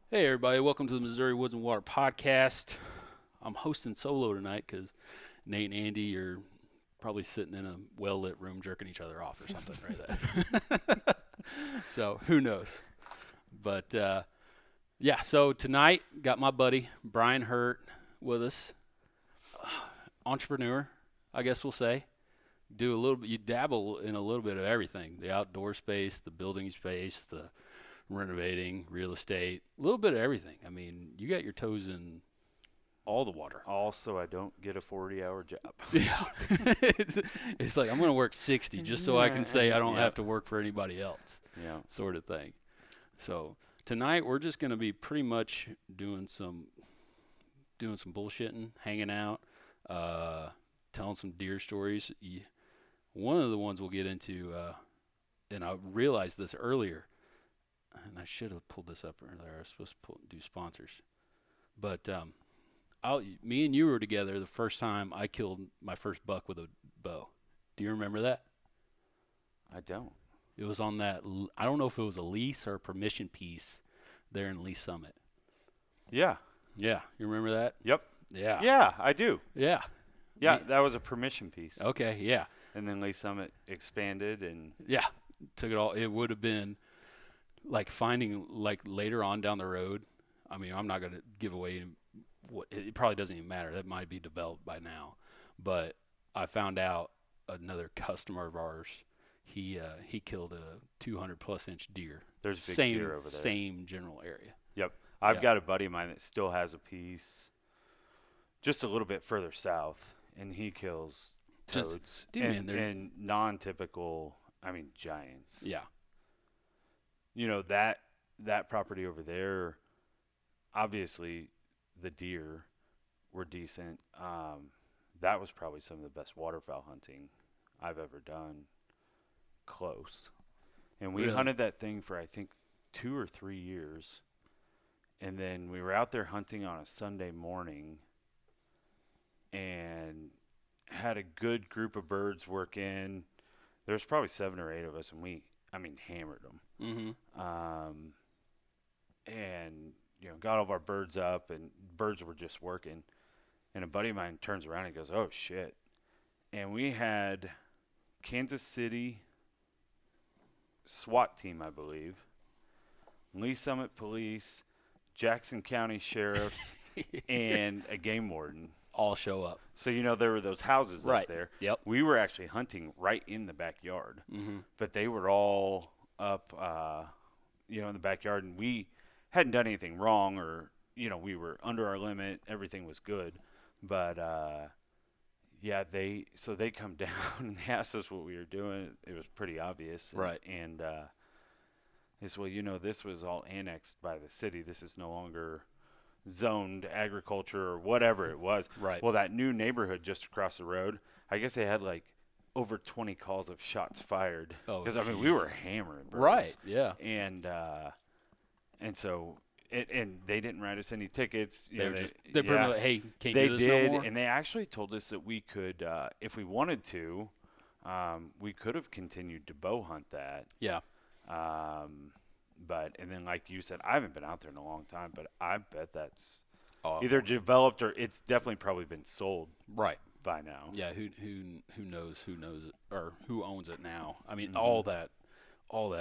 Hey, everybody. Welcome to the Missouri Woods and Water podcast. I'm hosting solo tonight because Nate and Andy are probably sitting in a well-lit room jerking each other off or something right there. So who knows? But, yeah, so tonight got my buddy Bryan Hurt with us. Entrepreneur, I guess we'll say. Do a little bit, you dabble in a little bit of everything. The outdoor space, the building space, the renovating, real estate, a little bit of everything. I mean, you got your toes in all the water. Also, I don't get a 40-hour job. Yeah. it's like I'm going to work 60 just so I can say I don't have to work for anybody else, sort of thing. So tonight we're just going to be pretty much doing some bullshitting, hanging out, telling some deer stories. One of the ones we'll get into, and I realized this earlier, and I should have pulled this up earlier. I was supposed to do sponsors. But me and you were together the first time I killed my first buck with a bow. Do you remember that? I don't. It was on that, I don't know if it was a lease or a permission piece there in Lee Summit. Yeah. Yeah. You remember that? Yep. Yeah. Yeah, I do. Yeah. Yeah, that was a permission piece. Okay, yeah. And then Lee Summit expanded and... Yeah. Took it all. It would have been like finding, like, later on down the road. I mean, I'm not going to give away what it probably doesn't even matter. That might be developed by now. But I found out another customer of ours, he killed a 200+ inch deer. There's big deer over there. Same general area. Yep. I've got a buddy of mine that still has a piece just a little bit further south, and he kills toads and non-typical, I mean, giants. Yeah. You know, that property over there, obviously the deer were decent. That was probably some of the best waterfowl hunting I've ever done, close. And we hunted that thing for, I think, 2 or 3 years. And then we were out there hunting on a Sunday morning and had a good group of birds work in. There's probably 7 or 8 of us, and we hammered them. Mm-hmm. And, got all of our birds up, and birds were just working. And a buddy of mine turns around and goes, "Oh, shit." And we had Kansas City SWAT team, I believe, Lee Summit Police, Jackson County Sheriffs, and a game warden. All show up. So, there were those houses up there. Yep. We were actually hunting right in the backyard. Mm-hmm. But they were all up, in the backyard. And we hadn't done anything wrong or, we were under our limit. Everything was good. But, they come down and they asked us what we were doing. It was pretty obvious. Right. And they said, well, this was all annexed by the city. This is no longer zoned agriculture or whatever it was. Right. Well, that new neighborhood just across the road, I guess they had like over 20 calls of shots fired. Oh, because we were hammering birds. Right. Yeah. And so and they didn't write us any tickets. They're pretty much like, hey, can't they do this did, no more? and they actually told us that we could, if we wanted to, we could have continued to bow hunt that. Yeah. And then like you said, I haven't been out there in a long time, but I bet that's Oh, either developed or it's definitely probably been sold right by now. Yeah, who knows it or who owns it now? I mean, all that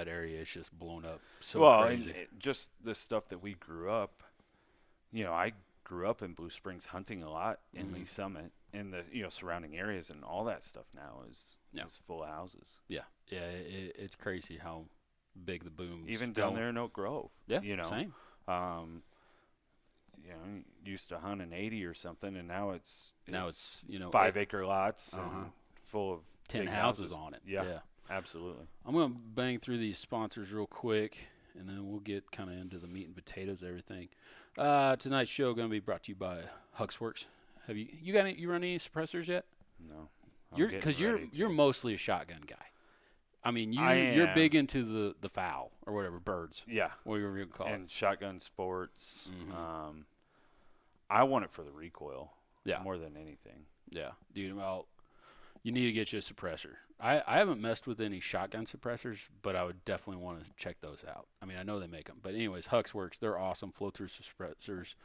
area is just blown up crazy. And just the stuff that we grew up, I grew up in Blue Springs hunting a lot in Lee Summit and the surrounding areas, and all that stuff now is full of houses. Yeah, it's crazy how big the boom's even down there in Oak Grove. Yeah, same. Used to hunt an 80 or something, and now it's 5 acre lots and full of 10 houses on it. Yeah, absolutely. I'm going to bang through these sponsors real quick, and then we'll get kind of into the meat and potatoes of everything. Tonight's show going to be brought to you by Huxworks. Have you run any suppressors yet? No. Because you're mostly a shotgun guy. I mean, you're big into the fowl or whatever, birds. Yeah. Whatever you call it. And shotgun sports. Mm-hmm. I want it for the recoil. Yeah. More than anything. Yeah. Dude, well, you need to get you a suppressor. I haven't messed with any shotgun suppressors, but I would definitely want to check those out. I mean, I know they make them. But anyways, Hux Works, they're awesome. Flow-through suppressors.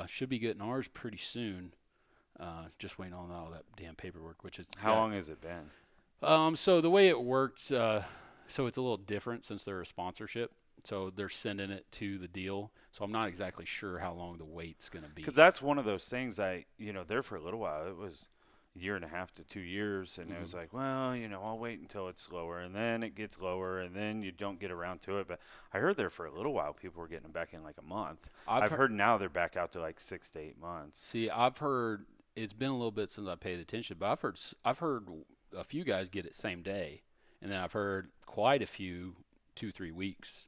Should be getting ours pretty soon. Just waiting on all that damn paperwork, which is... How long has it been? So the way it works, so it's a little different since they're a sponsorship. So they're sending it to the deal. So I'm not exactly sure how long the wait's going to be. Because that's one of those things there for a little while. It was a year and a half to 2 years. And it was like, well, I'll wait until it's lower. And then it gets lower. And then you don't get around to it. But I heard there for a little while, people were getting them back in like a month. I've heard now they're back out to like 6 to 8 months. See, I've heard it's been a little bit since I paid attention. But I've heard a few guys get it same day. And then I've heard quite a few 2-3 weeks.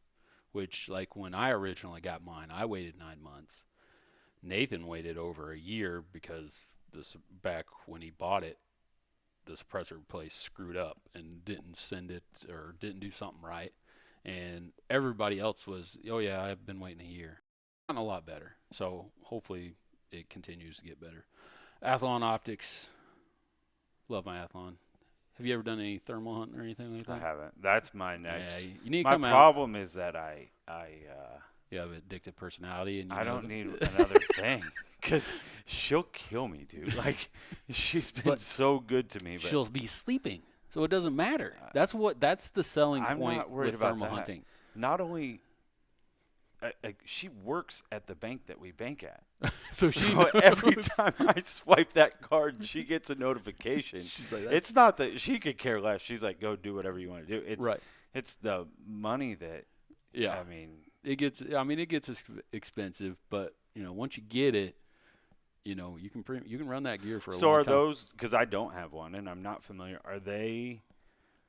Which, like, when I originally got mine, I waited 9 months. Nathan waited over a year because back when he bought it, the suppressor place screwed up and didn't send it or didn't do something right. And everybody else was, oh, yeah, I've been waiting a year. Gotten a lot better. So hopefully it continues to get better. Athlon Optics. Love my Athlon. Have you ever done any thermal hunting or anything like that? I haven't. That's my next. Yeah, you need to my come out. problem is that You have an addictive personality, and I don't need another thing because she'll kill me, dude. Like, she's been so good to me. But she'll be sleeping, so it doesn't matter. That's the selling point with thermal hunting. Not only she works at the bank that we bank at. so every time I swipe that card, she gets a notification. She's like, it's not that she could care less. She's like, go do whatever you want to do. It's the money that. Yeah. I mean, it gets expensive, but once you get it, you can run that gear for a long time. So are those, because I don't have one and I'm not familiar, are they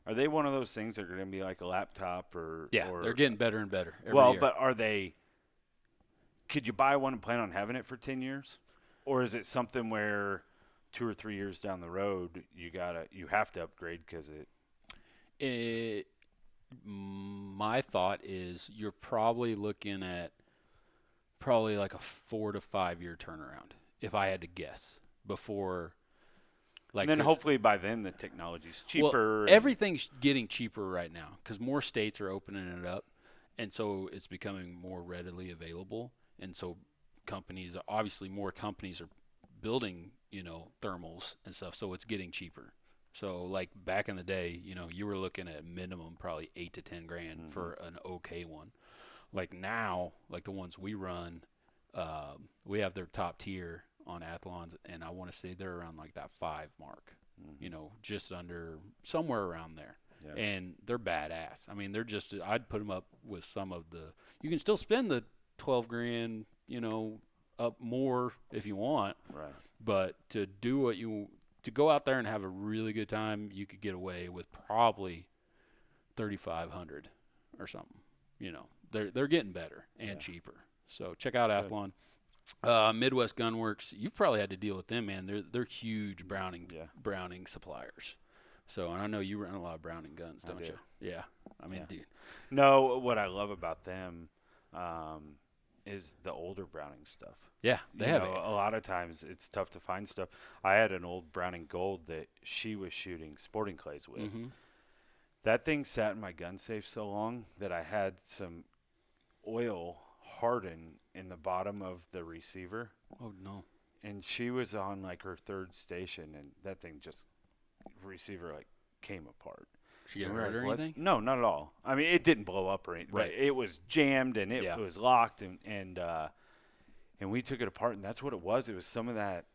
one of those things that are going to be like a laptop or? Yeah, they're getting better and better every year. But are they, could you buy one and plan on having it for 10 years? Or is it something where 2 or 3 years down the road, you have to upgrade because my thought is you're probably looking at like a 4 to 5 year turnaround, if I had to guess, before. Like, and then hopefully by then the technology's cheaper. Well, everything's getting cheaper right now because more states are opening it up, and so it's becoming more readily available. And so more companies are building, thermals and stuff, so it's getting cheaper. So like back in the day, you were looking at minimum probably $8 to $10,000 for an okay one. Like now, like the ones we run, we have their top tier on Athlons, and I want to say they're around like that 5 mark, just under, somewhere around there. Yeah. And they're badass. I mean, I'd put them up with some of you can still spend the $12,000, up more if you want. Right. But to go out there and have a really good time, you could get away with probably $3,500 or something. They're getting better and cheaper. So check out Athlon. Midwest Gunworks, you've probably had to deal with them, man. They're huge Browning suppliers. So, and I know you run a lot of Browning guns, don't you? Yeah. I mean, dude. No, what I love about them is the older Browning stuff. Yeah, they have it. A lot of times it's tough to find stuff. I had an old Browning Gold that she was shooting sporting clays with. Mm-hmm. That thing sat in my gun safe so long that I had some oil harden in the bottom of the receiver. Oh, no. And she was on like her 3rd station, and that thing receiver came apart. Did she get hurt or anything? No, not at all. I mean, it didn't blow up or anything. Right. But it was jammed and it was locked, and we took it apart, and that's what it was. It was some of that,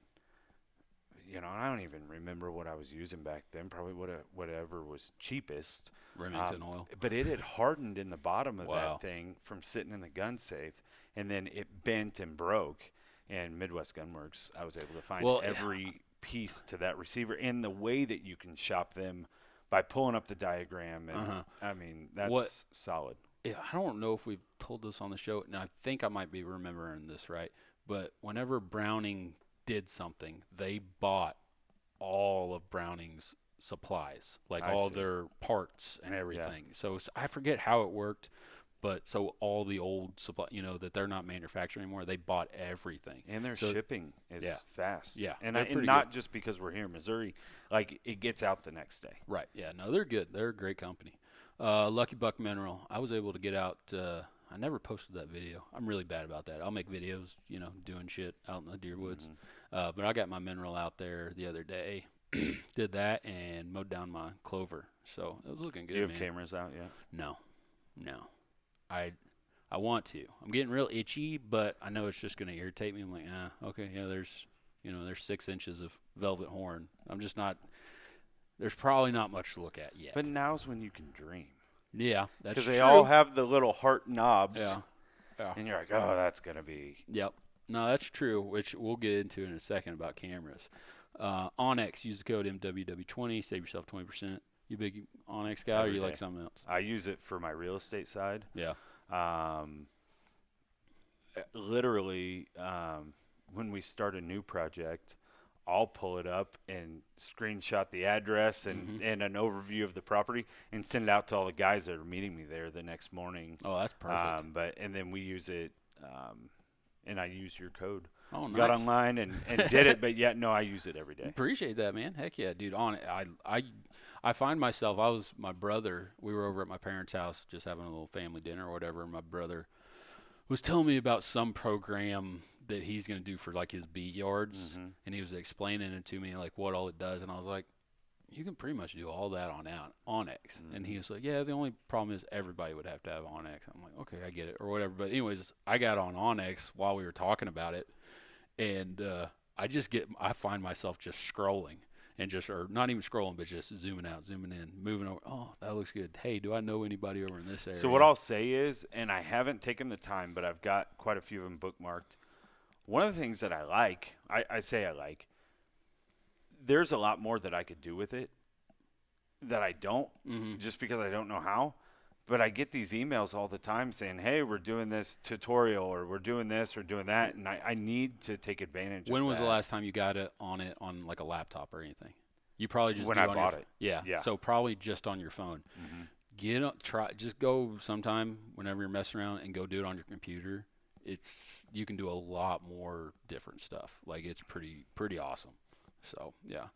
I don't even remember what I was using back then, probably whatever was cheapest. Remington oil. But it had hardened in the bottom of that thing from sitting in the gun safe, and then it bent and broke. And Midwest Gunworks, I was able to find every piece to that receiver, and the way that you can shop them by pulling up the diagram. And I mean, that's solid. Yeah, I don't know if we've told this on the show, and I think I might be remembering this right, but whenever Browning did something, they bought all of Browning's supplies, like all their parts and everything. So I forget how it worked, But so all the old supply, that they're not manufacturing anymore, they bought everything. And their So, shipping is fast. Yeah, and they're pretty not good. just because we're here in Missouri, like it gets out the next day. Right. Yeah. No, they're good. They're a great company. Lucky Buck Mineral. I was able to get out. I never posted that video. I'm really bad about that. I'll make videos, doing shit out in the deer woods. But I got my mineral out there the other day. Did that and mowed down my clover. So it was looking good. Do you have man. cameras out yet? No. I want to. I'm getting real itchy, but I know it's just going to irritate me. I'm like, okay, yeah, there's 6 inches of velvet horn. I'm just not. There's probably not much to look at yet. But now's when you can dream. Yeah, that's true. Because they all have the little heart knobs. Yeah. And you're like, oh, that's going to be. Yep. No, that's true, which we'll get into in a second about cameras. Onyx, use the code MWW20, save yourself 20%. You big Onyx guy, or you like something else? I use it for my real estate side. Yeah. Literally, when we start a new project, I'll pull it up and screenshot the address and an overview of the property and send it out to all the guys that are meeting me there the next morning. Oh, that's perfect. And then we use it, and I use your code. Oh, nice. Got online and did it, but no, I use it every day. Appreciate that, man. Heck yeah, dude. I find myself, my brother, we were over at my parents' house just having a little family dinner or whatever, and my brother was telling me about some program that he's going to do for like his bee yards, and he was explaining it to me, like what all it does, and I was like, you can pretty much do all that on Onyx. And he was like, yeah, the only problem is everybody would have to have Onyx. I'm like, okay, I get it, or whatever. But anyways, I got on Onyx while we were talking about it, and I find myself just scrolling. Or not even scrolling, but just zooming out, zooming in, moving over. Oh, that looks good. Hey, do I know anybody over in this area? So what I'll say is, and I haven't taken the time, but I've got quite a few of them bookmarked. One of the things that I like, there's a lot more that I could do with it that I don't, just because I don't know how. But I get these emails all the time saying, hey, we're doing this tutorial, or we're doing this or doing that, and I need to take advantage of that. When was the last time you got it on like a laptop or anything? You probably just when I bought it. Yeah. So probably just on your phone. Just go sometime whenever you're messing around and go do it on your computer. You can do a lot more different stuff. Like it's pretty awesome. So yeah,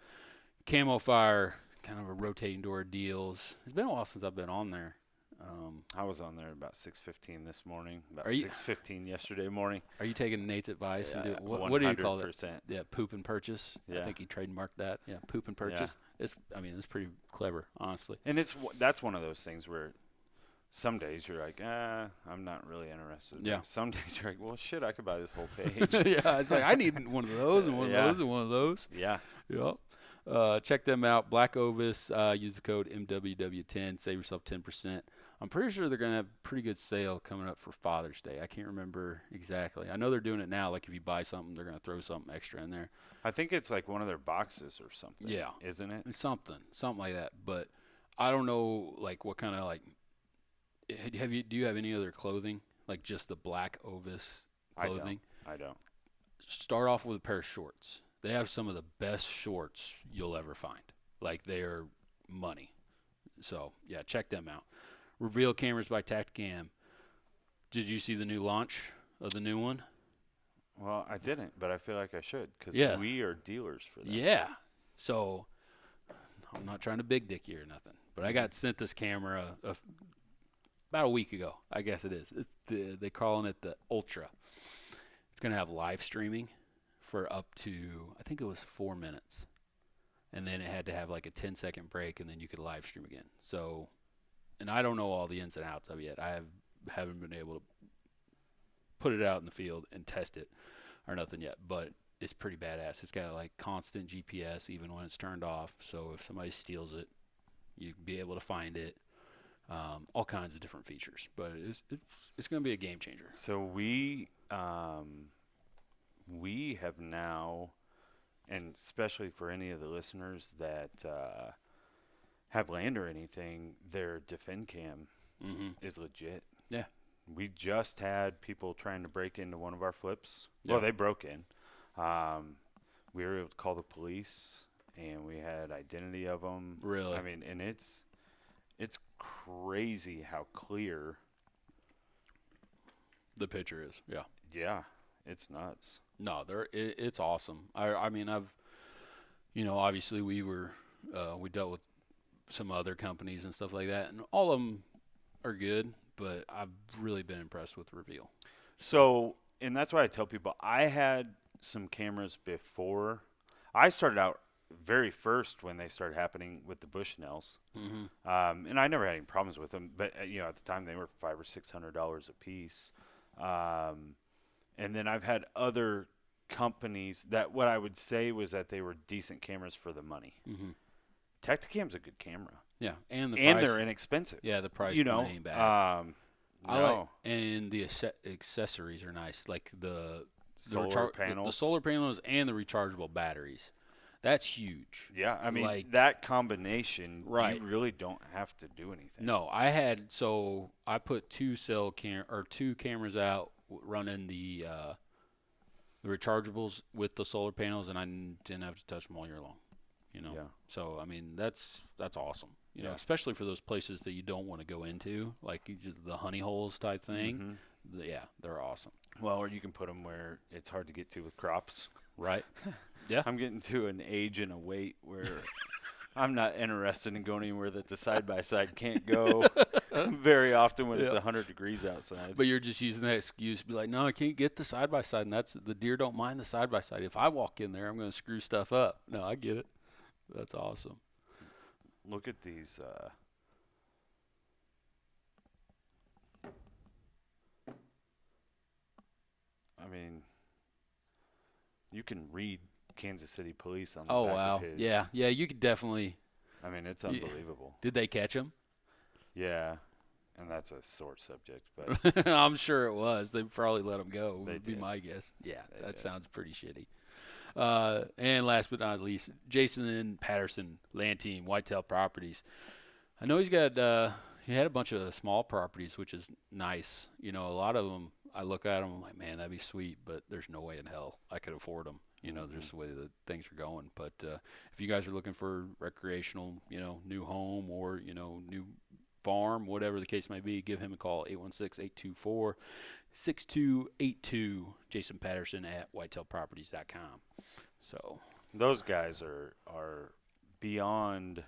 Camofire, kind of a rotating door deals. It's been a while since I've been on there. I was on there about 6:15 this morning, about 6:15 yesterday morning. Are you taking Nate's advice and what do you call it? 100%. Yeah, poop and purchase. Yeah. I think he trademarked that. Yeah, poop and purchase. Yeah. It's pretty clever, honestly. And that's one of those things where some days you're like, I'm not really interested. Yeah. Some days you're like, well, shit, I could buy this whole page. Yeah, it's like I need one of those and one of those and one of those. Yeah. Yep. Check them out. Black Ovis. Use the code MWW10. Save yourself 10%. I'm pretty sure they're going to have a pretty good sale coming up for Father's Day. I can't remember exactly. I know they're doing it now. Like if you buy something, they're going to throw something extra in there. I think it's like one of their boxes or something. Yeah. Isn't it? It's something like that. But I don't know like what kind of like do you have any other clothing? Like just the Black Ovis clothing? I don't. Start off with a pair of shorts. They have some of the best shorts you'll ever find. Like they're money. So yeah, check them out. Reveal Cameras by Tacticam. Did you see the new launch of the new one? Well, I didn't, but I feel like I should because we are dealers for that. Yeah. So I'm not trying to big dick you or nothing, but I got sent this camera about a week ago. I guess it is. They're calling it the Ultra. It's going to have live streaming for up to, I think it was 4 minutes. And then it had to have like a 10-second break, and then you could live stream again. So, and I don't know all the ins and outs of it yet. I haven't been able to put it out in the field and test it or nothing yet, but it's pretty badass. It's got like constant GPS even when it's turned off. So if somebody steals it, you'd be able to find it. All kinds of different features, but it's going to be a game changer. So we have now, and especially for any of the listeners that have land or anything, their Defend Cam is legit. Yeah. We just had people trying to break into one of our flips. Yeah. Well, they broke in. We were able to call the police, and we had identity of them. Really? I mean, and it's crazy how clear The picture is, yeah. Yeah, it's nuts. No, it's awesome. I mean, obviously we dealt with some other companies and stuff like that, and all of them are good, but I've really been impressed with Reveal. So, and that's why I tell people I had some cameras before. I started out very first when they started happening with the Bushnells, and I never had any problems with them. But at the time they were $500 or $600 a piece. And then I've had other companies that what I would say was that they were decent cameras for the money. Mm-hmm. Tacticam's a good camera. Yeah, and they're inexpensive. Yeah, the price ain't bad. And the accessories are nice, like the solar panels, the solar panels, and the rechargeable batteries. That's huge. Yeah, I mean that combination. Right. You really don't have to do anything. No, I put two cameras out running the rechargeables with the solar panels, and I didn't have to touch them all year long. Yeah. So I mean that's awesome. Especially for those places that you don't want to go into, like the honey holes type thing. Mm-hmm. They're awesome. Well, or you can put them where it's hard to get to with crops. Right. Yeah. I'm getting to an age and a weight where I'm not interested in going anywhere that's a side-by-side can't go very often when it's 100 degrees outside. But you're just using that excuse to be like, no, I can't get the side-by-side, and the deer don't mind the side-by-side. If I walk in there, I'm going to screw stuff up. No, I get it. That's awesome. Look at these. I mean, you can read Kansas City Police on the back of his. Yeah, you could definitely. I mean, it's unbelievable. Did they catch him? Yeah, and that's a sore subject, but I'm sure it was. They probably let him go. Would be my guess. Yeah, that did. Sounds pretty shitty. And last but not least, Jason Patterson, Land Team, Whitetail Properties. I know he had a bunch of small properties, which is nice. A lot of them, I look at them, I'm like, man, that'd be sweet, but there's no way in hell I could afford them. Just the way that things are going. But if you guys are looking for recreational, new home or, new farm, whatever the case may be, give him a call, 816-824-6282, Jason Patterson at whitetailproperties.com. So those guys are beyond.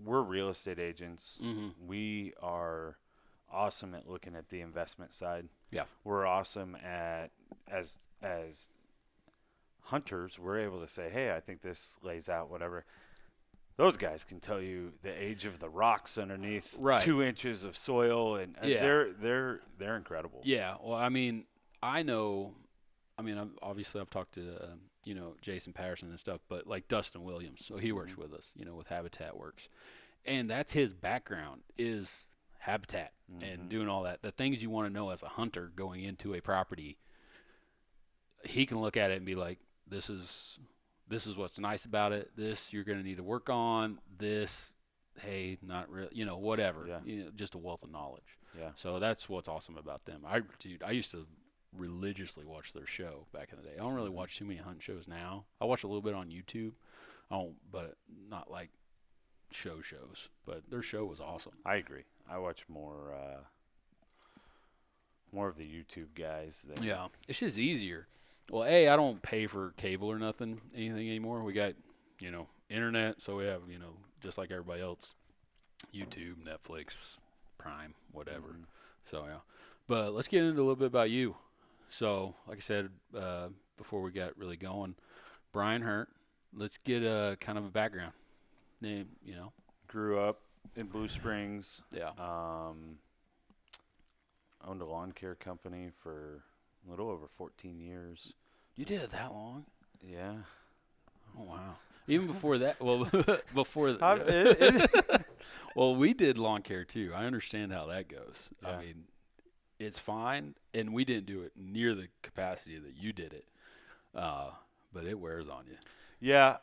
We're real estate agents. Mm-hmm. We are awesome at looking at the investment side. Yeah. We're awesome at as hunters, we're able to say, hey, I think this lays out whatever. Those guys can tell you the age of the rocks underneath 2 inches of soil, and they're incredible. Yeah. Well, I mean, obviously I've talked to Jason Patterson and stuff, but like Dustin Williams, so he works with us, with Habitat Works, and that's his background is habitat and doing all that. The things you want to know as a hunter going into a property, he can look at it and be like, this is what's nice about it. This you're going to need to work on. This, hey, not really, whatever. Yeah. Just a wealth of knowledge. Yeah. So that's what's awesome about them. I used to religiously watch their show back in the day. I don't really watch too many hunt shows now. I watch a little bit on YouTube. But not like shows. But their show was awesome. I agree. I watch more of the YouTube guys. Yeah, it's just easier. Well, I don't pay for cable or anything anymore. We got, internet, so we have, just like everybody else, YouTube, Netflix, Prime, whatever. Mm-hmm. So, yeah. But let's get into a little bit about you. So, like I said, before we got really going, Bryan Hurt, let's get a kind of a background. Name, Grew up in Blue Springs. Yeah. Owned a lawn care company for a little over 14 years. You did it that long? Yeah. Oh, wow. Even before that, well, we did lawn care too. I understand how that goes. Yeah. I mean, it's fine, and we didn't do it near the capacity that you did it, but it wears on you. Yeah.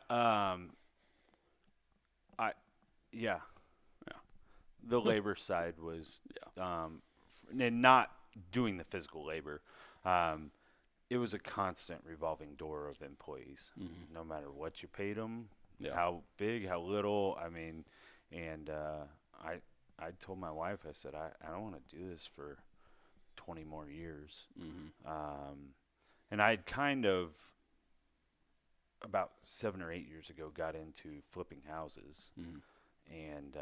The labor side was, and not doing the physical labor. It was a constant revolving door of employees, no matter what you paid them, how big, how little. I mean, and I told my wife, I said, I don't want to do this for 20 more years. Mm-hmm. And I'd kind of, about 7 or 8 years ago, got into flipping houses. Mm-hmm. And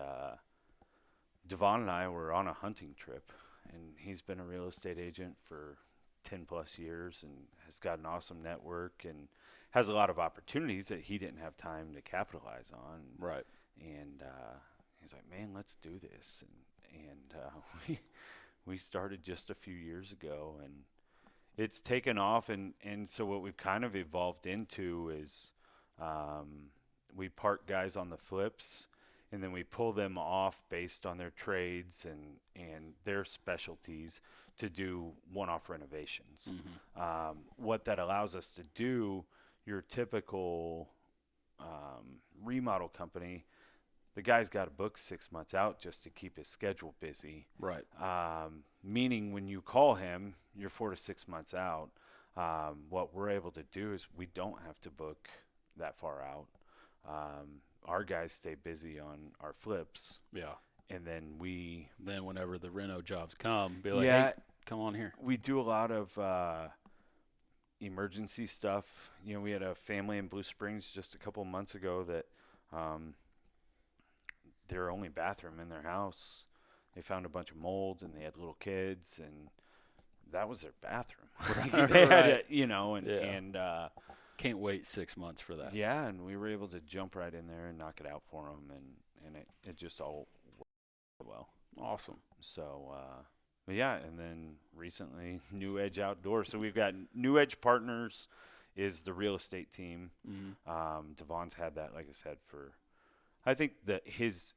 Devon and I were on a hunting trip, and he's been a real estate agent for 10 plus years and has got an awesome network and has a lot of opportunities that he didn't have time to capitalize on. Right. And he's like, man, let's do this. And we started just a few years ago, and it's taken off. And so what we've kind of evolved into is we park guys on the flips, and then we pull them off based on their trades and their specialties to do one-off renovations. Mm-hmm. What that allows us to do, your typical remodel company, the guy's got to book 6 months out just to keep his schedule busy. Right. Meaning when you call him, you're 4 to 6 months out. What we're able to do is we don't have to book that far out. Our guys stay busy on our flips. Yeah. And then whenever the reno jobs come, be like, yeah, hey, come on here. We do a lot of emergency stuff. You know, we had a family in Blue Springs just a couple of months ago that their only bathroom in their house, they found a bunch of mold, and they had little kids, and that was their bathroom. They had to, and can't wait 6 months for that. Yeah, and we were able to jump right in there and knock it out for them, and it just all worked well. Awesome. So, but yeah, and then recently, New Edge Outdoors. So we've got New Edge Partners is the real estate team. Mm-hmm. Devon's had that, like I said, for I think that his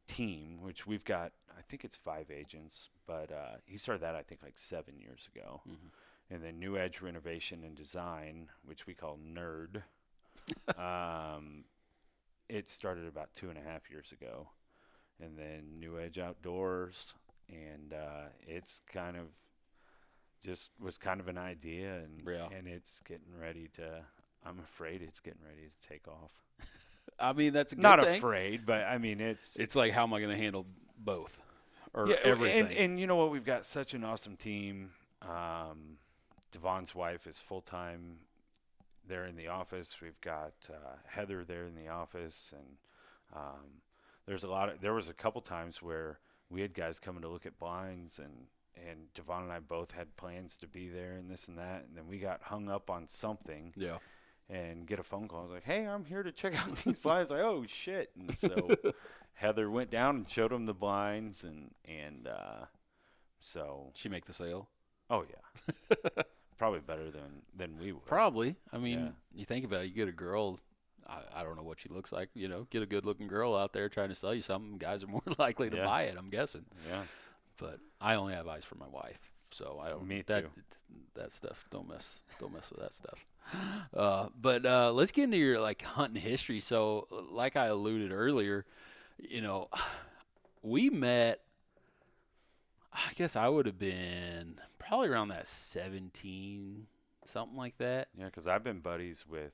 team, which we've got, I think it's 5 agents, but he started that I think like 7 years ago. Mm-hmm. And then New Edge Renovation and Design, which we call NERD, it started about 2.5 years ago. And then New Edge Outdoors, and it's kind of just was kind of an idea, and it's getting ready to. I'm afraid it's getting ready to take off. I mean, that's a good not thing. Afraid, but I mean it's like, how am I going to handle both or yeah, everything? And you know what? We've got such an awesome team. Devon's wife is full time there in the office. We've got Heather there in the office, and there was a couple times where we had guys coming to look at blinds, and Devon and I both had plans to be there and this and that, and then we got hung up on something. Yeah. And get a phone call. I was like, hey, I'm here to check out these blinds. Like, oh shit! And so Heather went down and showed him the blinds, and so she make the sale. Oh yeah, probably better than we would. Probably. I mean, You think about it. You get a girl. I don't know what she looks like. Get a good-looking girl out there trying to sell you something. Guys are more likely to buy it, I'm guessing. Yeah. But I only have eyes for my wife, so I don't. Me too. That stuff. Don't mess with that stuff. But let's get into your hunting history. So, like I alluded earlier, we met. I guess I would have been probably around that 17, something like that. Yeah, because I've been buddies with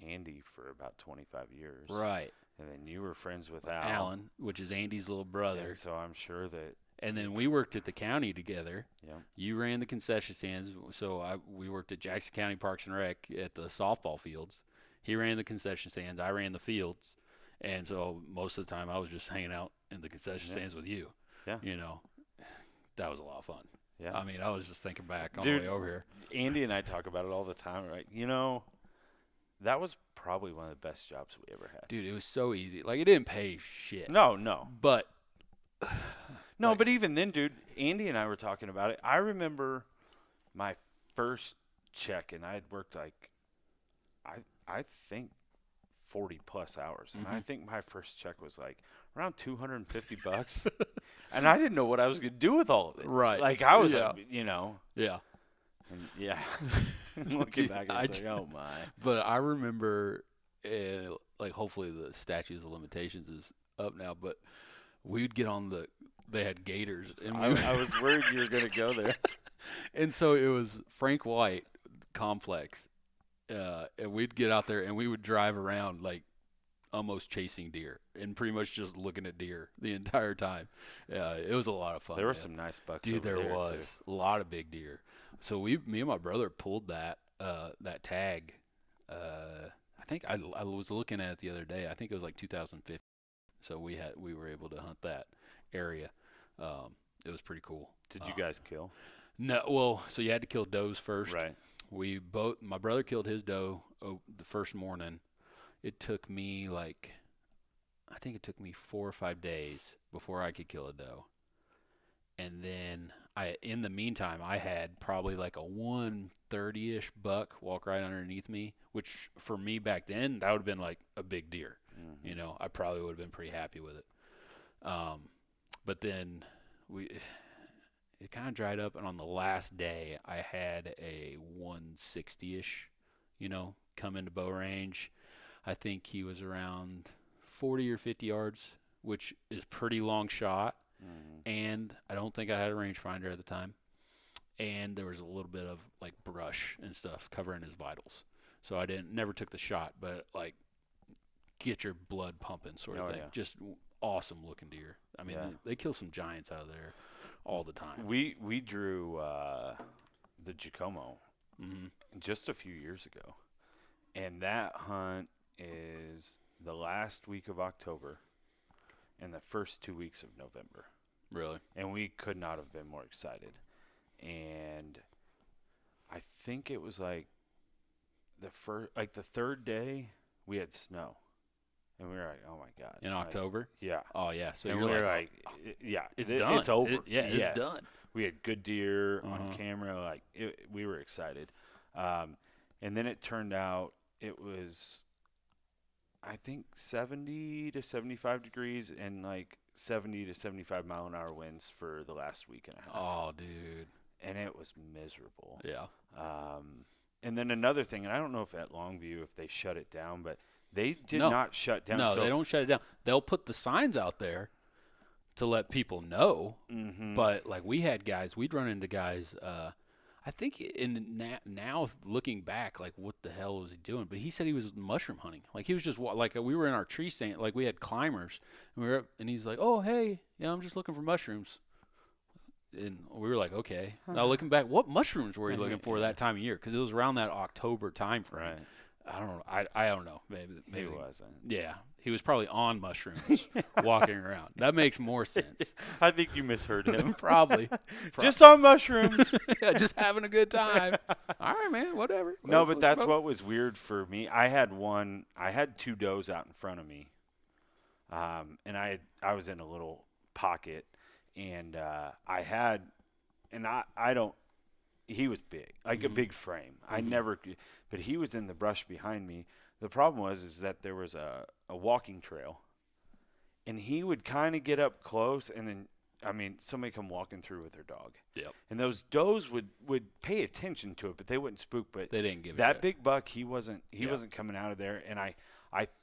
Andy for about 25 years. Right. And then you were friends with Alan, which is Andy's little brother. And so I'm sure that. And then we worked at the county together. Yeah. You ran the concession stands, so we worked at Jackson County Parks and Rec at the softball fields. He ran the concession stands. I ran the fields. And so most of the time I was just hanging out in the concession stands with you. Yeah. That was a lot of fun. Yeah. I mean, I was just thinking back on Dude, the way over here. Andy and I talk about it all the time, right? That was probably one of the best jobs we ever had. Dude, it was so easy. It didn't pay shit. No. But no, but even then, dude, Andy and I were talking about it. I remember my first check, and I had worked I think 40 plus hours, and I think my first check was around $250, and I didn't know what I was gonna do with all of it. Right. I was, Yeah. Yeah. And yeah. Looking back, I was oh my. But I remember, hopefully the statute of limitations is up now, but we'd get on they had gators. And I was worried you were going to go there. And so it was Frank White Complex. And we'd get out there and we would drive around almost chasing deer and pretty much just looking at deer the entire time. It was a lot of fun. There were some nice bucks. Dude, over there was too. a lot of big deer. So me and my brother pulled that tag. I think I was looking at it the other day. I think it was like 2015. So we were able to hunt that area. It was pretty cool. Did you guys kill? No, well, so you had to kill does first. Right. My brother killed his doe the first morning. It took me I think it took me 4 or 5 days before I could kill a doe. And then in the meantime, I had probably like a 130-ish buck walk right underneath me, which for me back then, that would have been like a big deer. Mm-hmm. You know, I probably would have been pretty happy with it. But then it kind of dried up, and on the last day, I had a 160-ish, come into bow range. I think he was around 40 or 50 yards, which is pretty long shot. Mm-hmm. And I don't think I had a rangefinder at the time. And there was a little bit of like brush and stuff covering his vitals. So I never took the shot, but like get your blood pumping sort of thing. Yeah. Just awesome looking deer. I mean, they kill some giants out of there all the time. We drew the Giacomo Mm-hmm. just a few years ago, and that hunt is the last week of October and the first 2 weeks of November. Really? And we could not have been more excited. And I think it was like the third day we had snow. And we were like, oh, my God. In October? Yeah. Oh, yeah. So and you're we were like, yeah, it's done. It's over. It's done. We had good deer Uh-huh. on camera. We were excited. And then it turned out it was, I think, 70 to 75 degrees and like 70 to 75 mile an hour winds for the last week and a half. Oh, dude. And it was miserable. Yeah. And then another thing, and I don't know if at Longview, if they shut it down, but they did not shut down. No, they don't shut it down. They'll put the signs out there to let people know. Mm-hmm. But like we'd run into guys. I think now looking back, like what the hell was he doing? But he said he was mushroom hunting. Like he was just like we were in our tree stand, like we had climbers, and we were up, and he's like, "Oh hey, yeah, I'm just looking for mushrooms." And we were like, "Okay." Now looking back, what mushrooms were you looking for that time of year? Because it was around that October time frame. Right. I don't know. I don't know. Maybe He wasn't. Yeah, he was probably on mushrooms, walking around. That makes more sense. I think you misheard him. Probably. Just on mushrooms. Yeah, just having a good time. All right, man. Whatever. No, but that's what was weird for me. I had two does out in front of me, and I was in a little pocket, and he was big, like a big frame. Mm-hmm. But he was in the brush behind me. The problem was that there was a walking trail, and he would kind of get up close, and then, somebody come walking through with their dog. Yep. And those does would pay attention to it, but they wouldn't spook. But They didn't give a that shit. big buck, he wasn't coming out of there. And I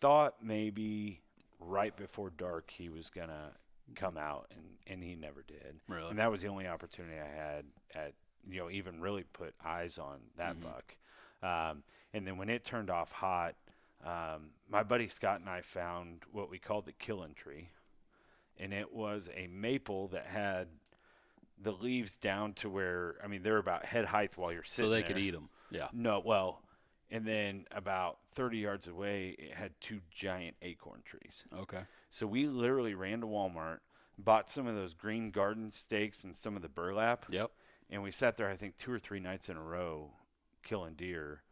thought maybe right before dark he was gonna come out, and he never did. Really? And that was the only opportunity I had at even really put eyes on that buck. And then when it turned off hot, my buddy Scott and I found what we called the killing tree. And it was a maple that had the leaves down to where, they're about head height while you're sitting So they there. could eat them. Yeah. No, well, and then about 30 yards away, it had two giant acorn trees. Okay. So we literally ran to Walmart, bought some of those green garden stakes and some of the burlap. Yep. And we sat there, I think, 2 or 3 nights in a row killing deer.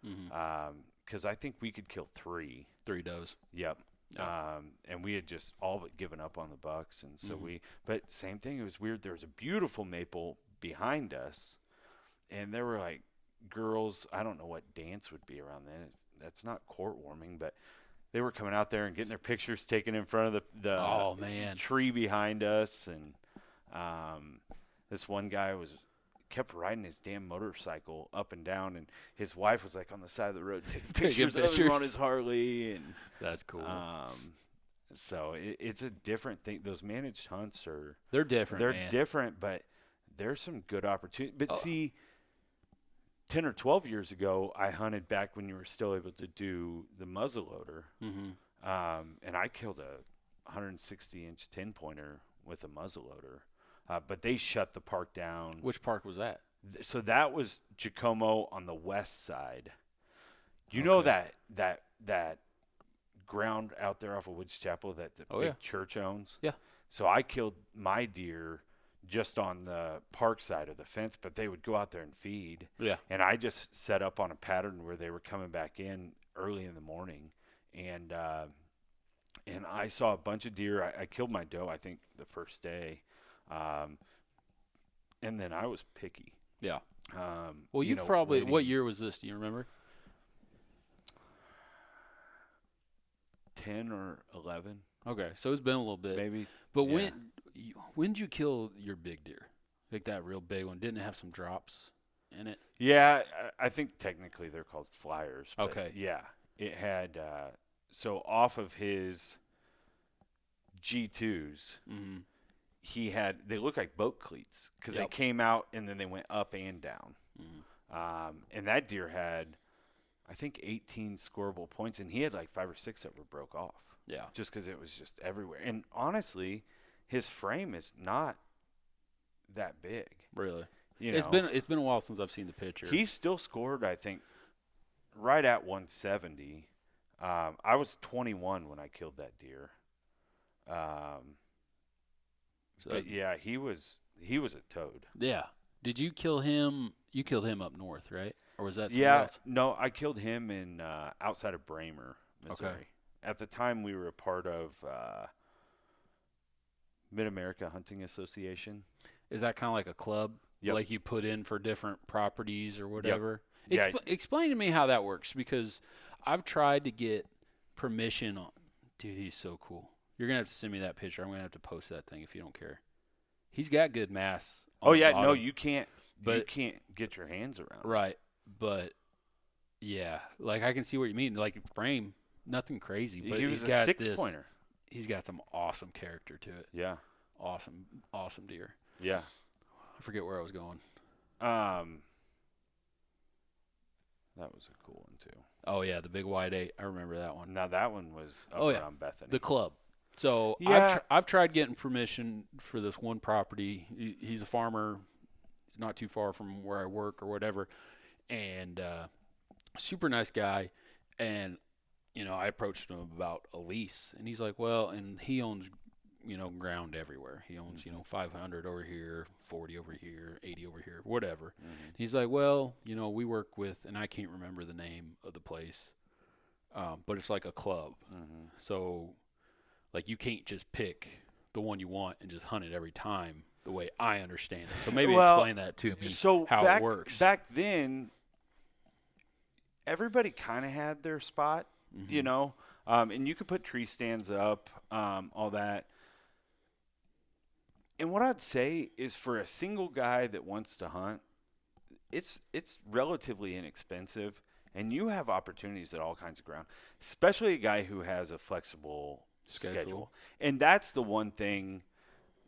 Because I think we could kill 3. 3 does. Yep. Yeah. And we had just all but given up on the bucks. And so but same thing, it was weird. There was a beautiful maple behind us. And there were like girls, I don't know what dance would be around then. That's not court warming, but they were coming out there and getting their pictures taken in front of the tree behind us. And this one guy kept riding his damn motorcycle up and down, and his wife was like on the side of the road taking pictures of him on his Harley. And that's cool. So it's a different thing. Those managed hunts they're different. They're different, but there's some good opportunity. But see, 10 or 12 years ago, I hunted back when you were still able to do the muzzleloader. And I killed a 160-inch 10-pointer with a muzzleloader. But they shut the park down. Which park was that? So that was Giacomo on the west side. You know that ground out there off of Woods Chapel that the big church owns? Yeah. So I killed my deer just on the park side of the fence, but they would go out there and feed. Yeah. And I just set up on a pattern where they were coming back in early in the morning. And I saw a bunch of deer. I killed my doe, I think, the first day. And then I was picky. Yeah. Well, you probably waiting. What year was this? Do you remember? 10 or 11. Okay, so it's been a little bit. Maybe. But when did you kill your big deer? Like that real big one? Didn't it have some drops in it? Yeah, I think technically they're called flyers. But okay. Yeah, it had so off of his G2s, he had, they look like boat cleats because they came out and then they went up and down. And that deer had, I think, 18 scoreable points, and he had like 5 or 6 that were broke off. Yeah. Just because it was just everywhere. And honestly, his frame is not that big. Really? You know, it's been a while since I've seen the picture. He still scored, I think, right at 170. I was 21 when I killed that deer. But yeah, he was a toad. Yeah. Did you kill him? You killed him up north, right? Or was that somewhere else? No, I killed him in outside of Bramer, Missouri. Okay. At the time, we were a part of Mid-America Hunting Association. Is that kind of like a club? Yep. Like you put in for different properties or whatever? Yep. Explain to me how that works, because I've tried to get permission on. Dude, he's so cool. You're going to have to send me that picture. I'm going to have to post that thing if you don't care. He's got good mass. Oh, yeah. No, you can't. But you can't get your hands around. Right. But, yeah. Like, I can see what you mean. Like, frame, nothing crazy. But he was a 6-pointer. He's got some awesome character to it. Yeah. Awesome deer. Yeah. I forget where I was going. That was a cool one, too. Oh, yeah, the big white 8. I remember that one. Now, that one was up around Bethany. The club. So yeah. I've tried getting permission for this one property. He's a farmer. He's not too far from where I work or whatever. And super nice guy. And, I approached him about a lease. And he's like, well, and he owns, ground everywhere. He owns, 500 over here, 40 over here, 80 over here, whatever. Mm-hmm. He's like, well, we work with, and I can't remember the name of the place, but it's like a club. Mm-hmm. So, like, you can't just pick the one you want and just hunt it every time the way I understand it. So maybe explain that to me, how it works. Back then, everybody kind of had their spot, and you could put tree stands up, all that. And what I'd say is, for a single guy that wants to hunt, it's relatively inexpensive, and you have opportunities at all kinds of ground, especially a guy who has a flexible schedule. And that's the one thing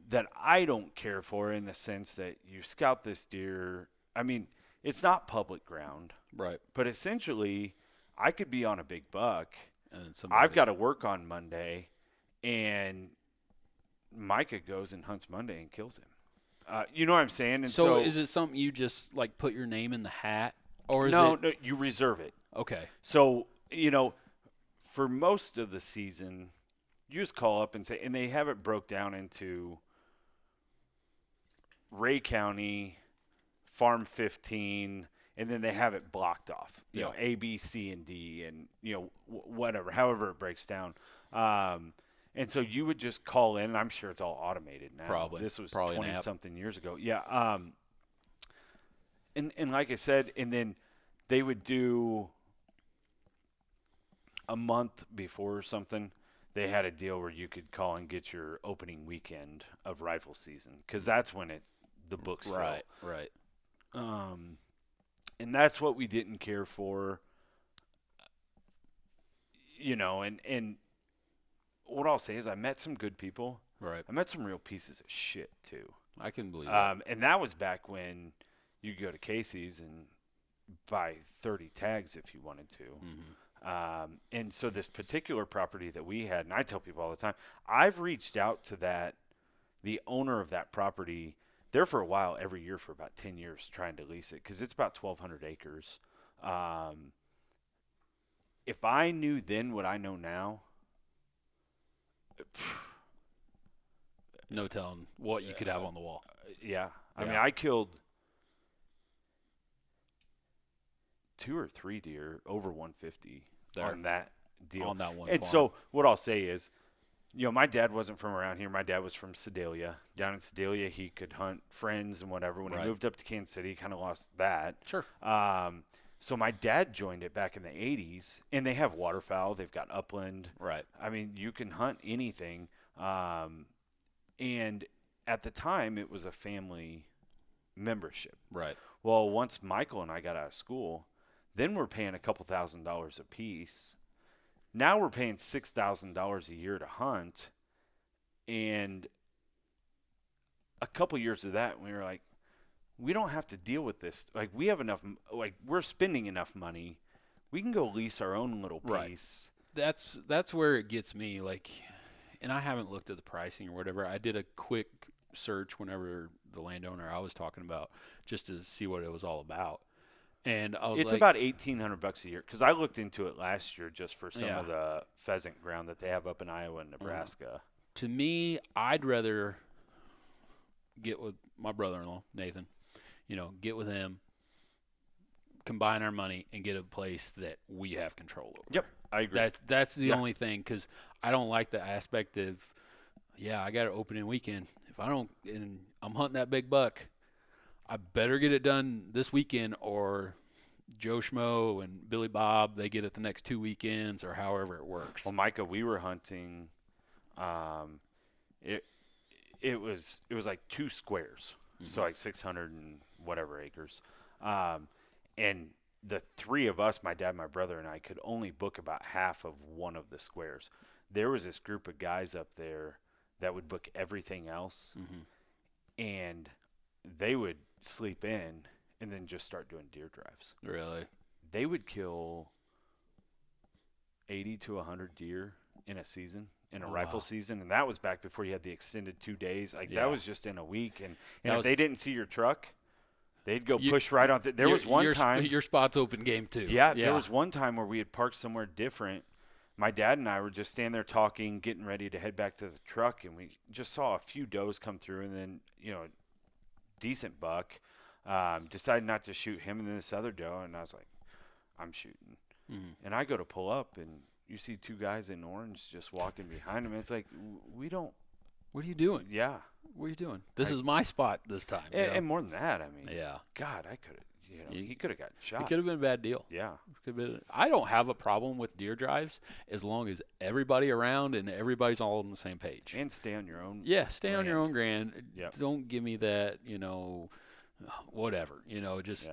that I don't care for, in the sense that you scout this deer. I mean, it's not public ground. Right. But essentially, I could be on a big buck. And I've got to work on Monday, and Micah goes and hunts Monday and kills him. You know what I'm saying? And so is it something you just, like, put your name in the hat? Or is no, you reserve it. Okay. So, for most of the season, you just call up and say, and they have it broke down into Ray County, Farm 15, and then they have it blocked off, A, B, C, and D, and, whatever, however it breaks down. And so you would just call in, and I'm sure it's all automated now. Probably. This was 20-something years ago. Yeah. And like I said, and then they would do a month before or something, they had a deal where you could call and get your opening weekend of rifle season, because that's when the books fill. Right. And that's what we didn't care for, and what I'll say is, I met some good people. Right. I met some real pieces of shit, too. I can believe that. And that was back when you could go to Casey's and buy 30 tags if you wanted to. And so this particular property that we had, and I tell people all the time, I've reached out to the owner of that property there for a while, every year for about 10 years, trying to lease it because it's about 1,200 acres. If I knew then what I know now, no telling what you could have on the wall. Yeah. I mean, I killed 2 or 3 deer over 150 there, on that deal. On that one and farm. So what I'll say is, my dad wasn't from around here. My dad was from Sedalia. Down in Sedalia, he could hunt friends and whatever. When he moved up to Kansas City, he kind of lost that. Sure. So my dad joined it back in the 80s, and they have waterfowl. They've got upland. Right. I mean, you can hunt anything. And at the time, it was a family membership. Right. Well, once Michael and I got out of school, then we're paying a couple $1,000s a piece. Now we're paying $6,000 a year to hunt. And a couple years of that, we were like, we don't have to deal with this. Like, we have enough, like, we're spending enough money. We can go lease our own little piece. Right. That's where it gets me. Like, and I haven't looked at the pricing or whatever. I did a quick search whenever the landowner I was talking about, just to see what it was all about. And I was it's like, about $1,800 a year, because I looked into it last year just for some of the pheasant ground that they have up in Iowa and Nebraska. To me, I'd rather get with my brother-in-law, Nathan. Get with him, combine our money, and get a place that we have control over. Yep, I agree. That's the only thing, because I don't like the aspect of, I got an opening weekend. If I don't, and I'm hunting that big buck, I better get it done this weekend, or Joe Schmo and Billy Bob, they get it the next 2 weekends, or however it works. Well, Micah, we were hunting. It was like 2 squares, so like 600 and whatever acres. And the 3 of us, my dad, my brother, and I, could only book about half of one of the squares. There was this group of guys up there that would book everything else, and they would sleep in and then just start doing deer drives. Really? They would kill 80 to 100 deer in a season, in a rifle season, and that was back before you had the extended 2 days. Like, that was just in a week, and if they didn't see your truck, they'd go push right on. There was one time. Your spot's open game, too. Yeah, there was one time where we had parked somewhere different. My dad and I were just standing there talking, getting ready to head back to the truck, and we just saw a few does come through, and then, a decent buck. Decided not to shoot him and then this other doe, and I was like, I'm shooting. And I go to pull up, and you see 2 guys in orange just walking behind him. And it's like, we don't. What are you doing? Yeah. What are you doing? This is my spot this time. And more than that, I mean, yeah. God, I could have. He could have gotten shot. It could have been a bad deal. Yeah. I don't have a problem with deer drives as long as everybody around and everybody's all on the same page. And stay on your own. Yeah, stay on your own grand. Yep. Don't give me that, whatever. Just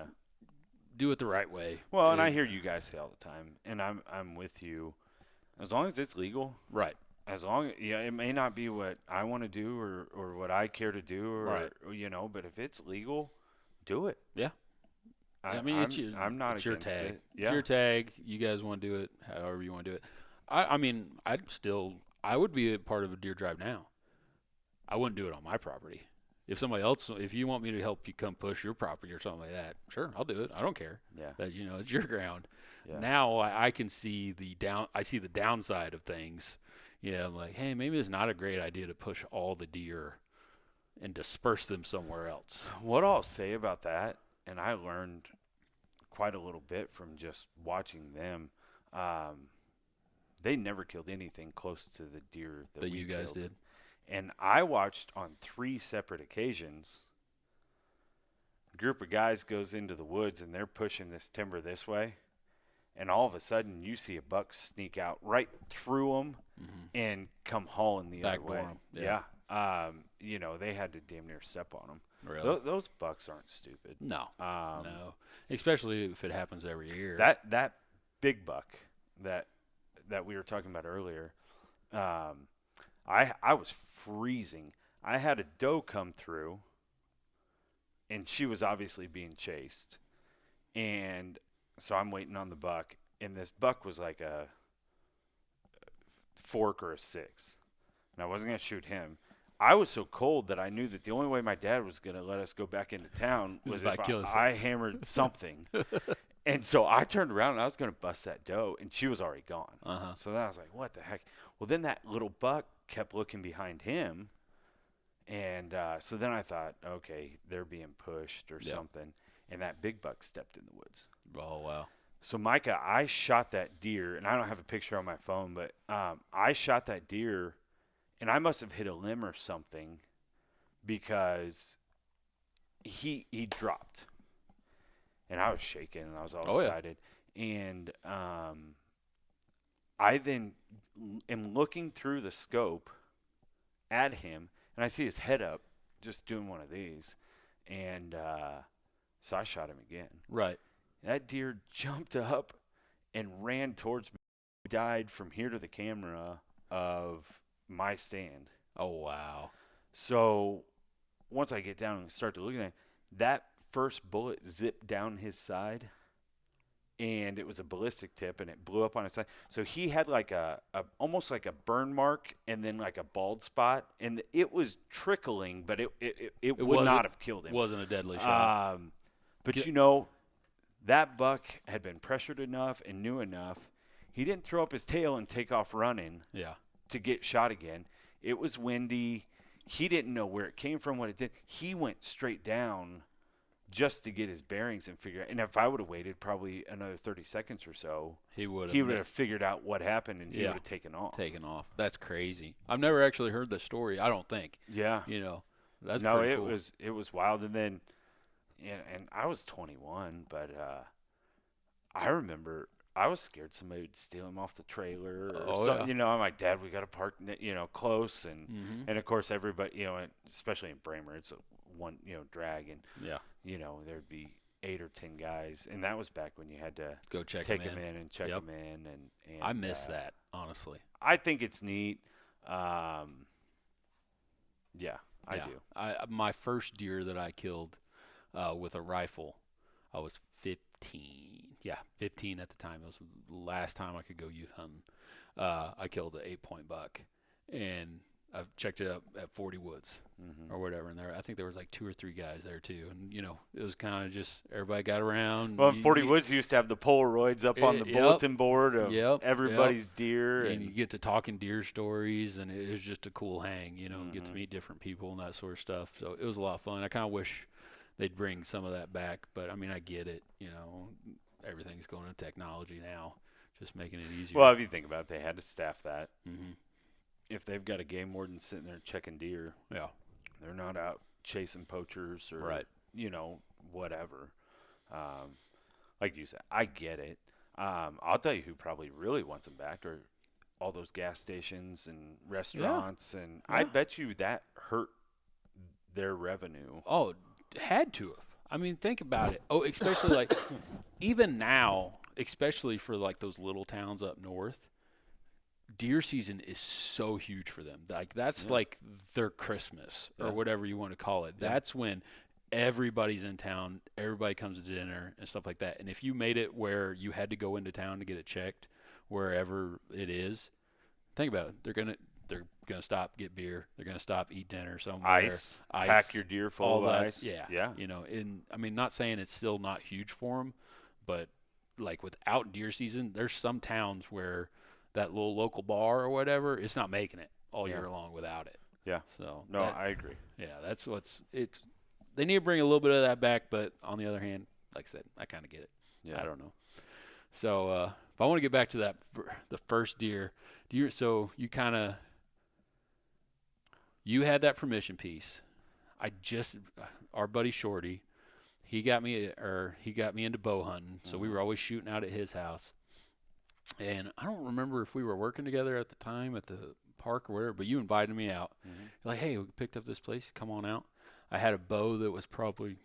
do it the right way. Well, and I hear you guys say all the time, and I'm with you. As long as it's legal. Right. As long it may not be what I want to do or what I care to do or but if it's legal, do it. Yeah. I'm not against your tag. it. Yeah. It's your tag. You guys want to do it however you want to do it. I mean, I would be a part of a deer drive now. I wouldn't do it on my property. If you want me to help you come push your property or something like that, sure, I'll do it. I don't care. Yeah. But it's your ground. Yeah. Now I can see the downside of things. I'm like, hey, maybe it's not a great idea to push all the deer and disperse them somewhere else. What I'll say about that, and I learned quite a little bit from just watching them, they never killed anything close to the deer that you guys did. And I watched on 3 separate occasions, a group of guys goes into the woods and they're pushing this timber this way, and all of a sudden you see a buck sneak out right through them and come hauling the other way. Yeah. They had to damn near step on them. Really? Those bucks aren't stupid. No. No. Especially if it happens every year. That big buck that we were talking about earlier, I was freezing. I had a doe come through, and she was obviously being chased. And so I'm waiting on the buck, and this buck was like a fork or a 6, and I wasn't going to shoot him. I was so cold that I knew that the only way my dad was going to let us go back into town was if I hammered something. And so I turned around and I was going to bust that doe, and she was already gone. So then I was like, what the heck? Well, then that little buck kept looking behind him. And so then I thought, okay, they're being pushed or something. And that big buck stepped in the woods. Oh, wow. So, Micah, I shot that deer, and I don't have a picture on my phone, but I shot that deer, and I must have hit a limb or something because he dropped. And I was shaking, and I was all excited. Yeah. And I then am looking through the scope at him, and I see his head up just doing one of these. And so I shot him again. Right. That deer jumped up and ran towards me. He died from here to the camera of my stand. Oh, wow. So once I get down and start to look at it, that first bullet zipped down his side, and it was a ballistic tip, and it blew up on his side. So he had like a almost like a burn mark and then like a bald spot, and it was trickling, but it would not have killed him. It wasn't a deadly shot. But that buck had been pressured enough and knew enough. He didn't throw up his tail and take off running to get shot again. It was windy. He didn't know where it came from, what it did. He went straight down just to get his bearings and figure out. And if I would have waited probably another 30 seconds or so, he would have figured out what happened, and he would have taken off. That's crazy. I've never actually heard the story, I don't think. Yeah. That's no, pretty it cool. it was wild. And then, and I was 21, but I remember I was scared somebody would steal him off the trailer or something. I'm like, Dad, we got to park, close. And of course, everybody, especially in Bramer, it's one, drag, and there'd be 8 or 10 guys, and that was back when you had to go check take them in and check them in, and I miss that, honestly. I think it's neat. I do. My first deer that I killed with a rifle, I was 15. Yeah, 15 at the time. It was the last time I could go youth hunting. I killed an 8-point buck, and I've checked it up at 40 Woods or whatever. And I think there was like 2 or 3 guys there too. And it was kind of just everybody got around. Well, 40 Woods used to have the Polaroids up on the bulletin board of everybody's deer, and you get to talking deer stories, and it was just a cool hang. Get to meet different people and that sort of stuff. So it was a lot of fun. I kind of wish they'd bring some of that back, but I mean, I get it. Everything's going to technology now, just making it easier. Well, if you think about it, they had to staff that. If they've got a game warden sitting there checking deer, they're not out chasing poachers or whatever. Like you said, I get it. I'll tell you who probably really wants them back are all those gas stations and restaurants, and I bet you that hurt their revenue. Oh, had to have. I mean, think about it. Oh, especially like even now, especially for like those little towns up north, deer season is so huge for them. Like that's like their Christmas or whatever you want to call it. That's when everybody's in town, everybody comes to dinner and stuff like that. And if you made it where you had to go into town to get it checked, wherever it is, think about it. They're gonna stop, get beer. They're gonna stop, eat dinner somewhere. Ice. Pack your deer full of ice. Yeah. And I mean, not saying it's still not huge for them, but like without deer season, there's some towns where that little local bar or whatever, it's not making it all year long without it. Yeah. So I agree. Yeah, that's they need to bring a little bit of that back, but on the other hand, like I said, I kind of get it. Yeah. I don't know. So if I want to get back to the first deer, so you had that permission piece. Our buddy Shorty, he got me into bow hunting, so we were always shooting out at his house. And I don't remember if we were working together at the time at the park or whatever, but you invited me out. You're like, hey, we picked up this place. Come on out. I had a bow that was probably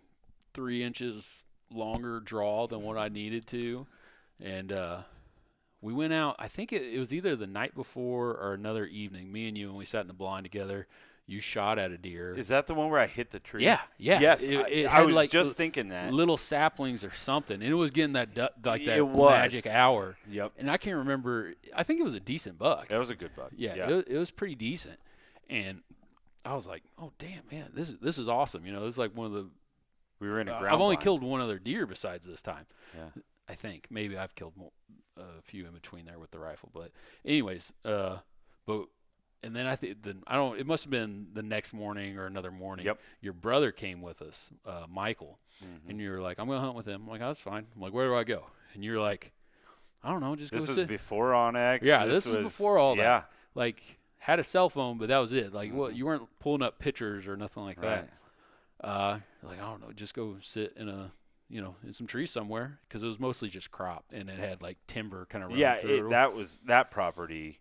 3 inches longer draw than what I needed to. And we went out. I think it was either the night before or another evening, me and you, and we sat in the blind together. You shot at a deer. Is that the one where I hit the tree? Yeah. Yes, It I had was like just thinking that. little saplings or something, and it was getting that It was. magic hour. Yep. And I can't remember. I think it was a decent buck. That was a good buck. Yeah. It was pretty decent, and I was like, oh damn, man, this is awesome. You know, this is like one of the. We were in a ground I've only blind. killed one other deer besides this time. Yeah. I think maybe I've killed a few in between there with the rifle, but anyways, and then it must have been the next morning or another morning. Yep. Your brother came with us, Michael, and you're like, I'm gonna hunt with him. I'm like, oh, that's fine. I'm like, where do I go? And you're like, I don't know, just go This was sit. before Onyx. Yeah, this was before all that. Yeah. Like, had a cell phone, but that was it. Like, well, you weren't pulling up pictures or nothing like that. Like, I don't know, just go sit in in some trees somewhere, because it was mostly just crop, and it had like timber kind of running through it. That property.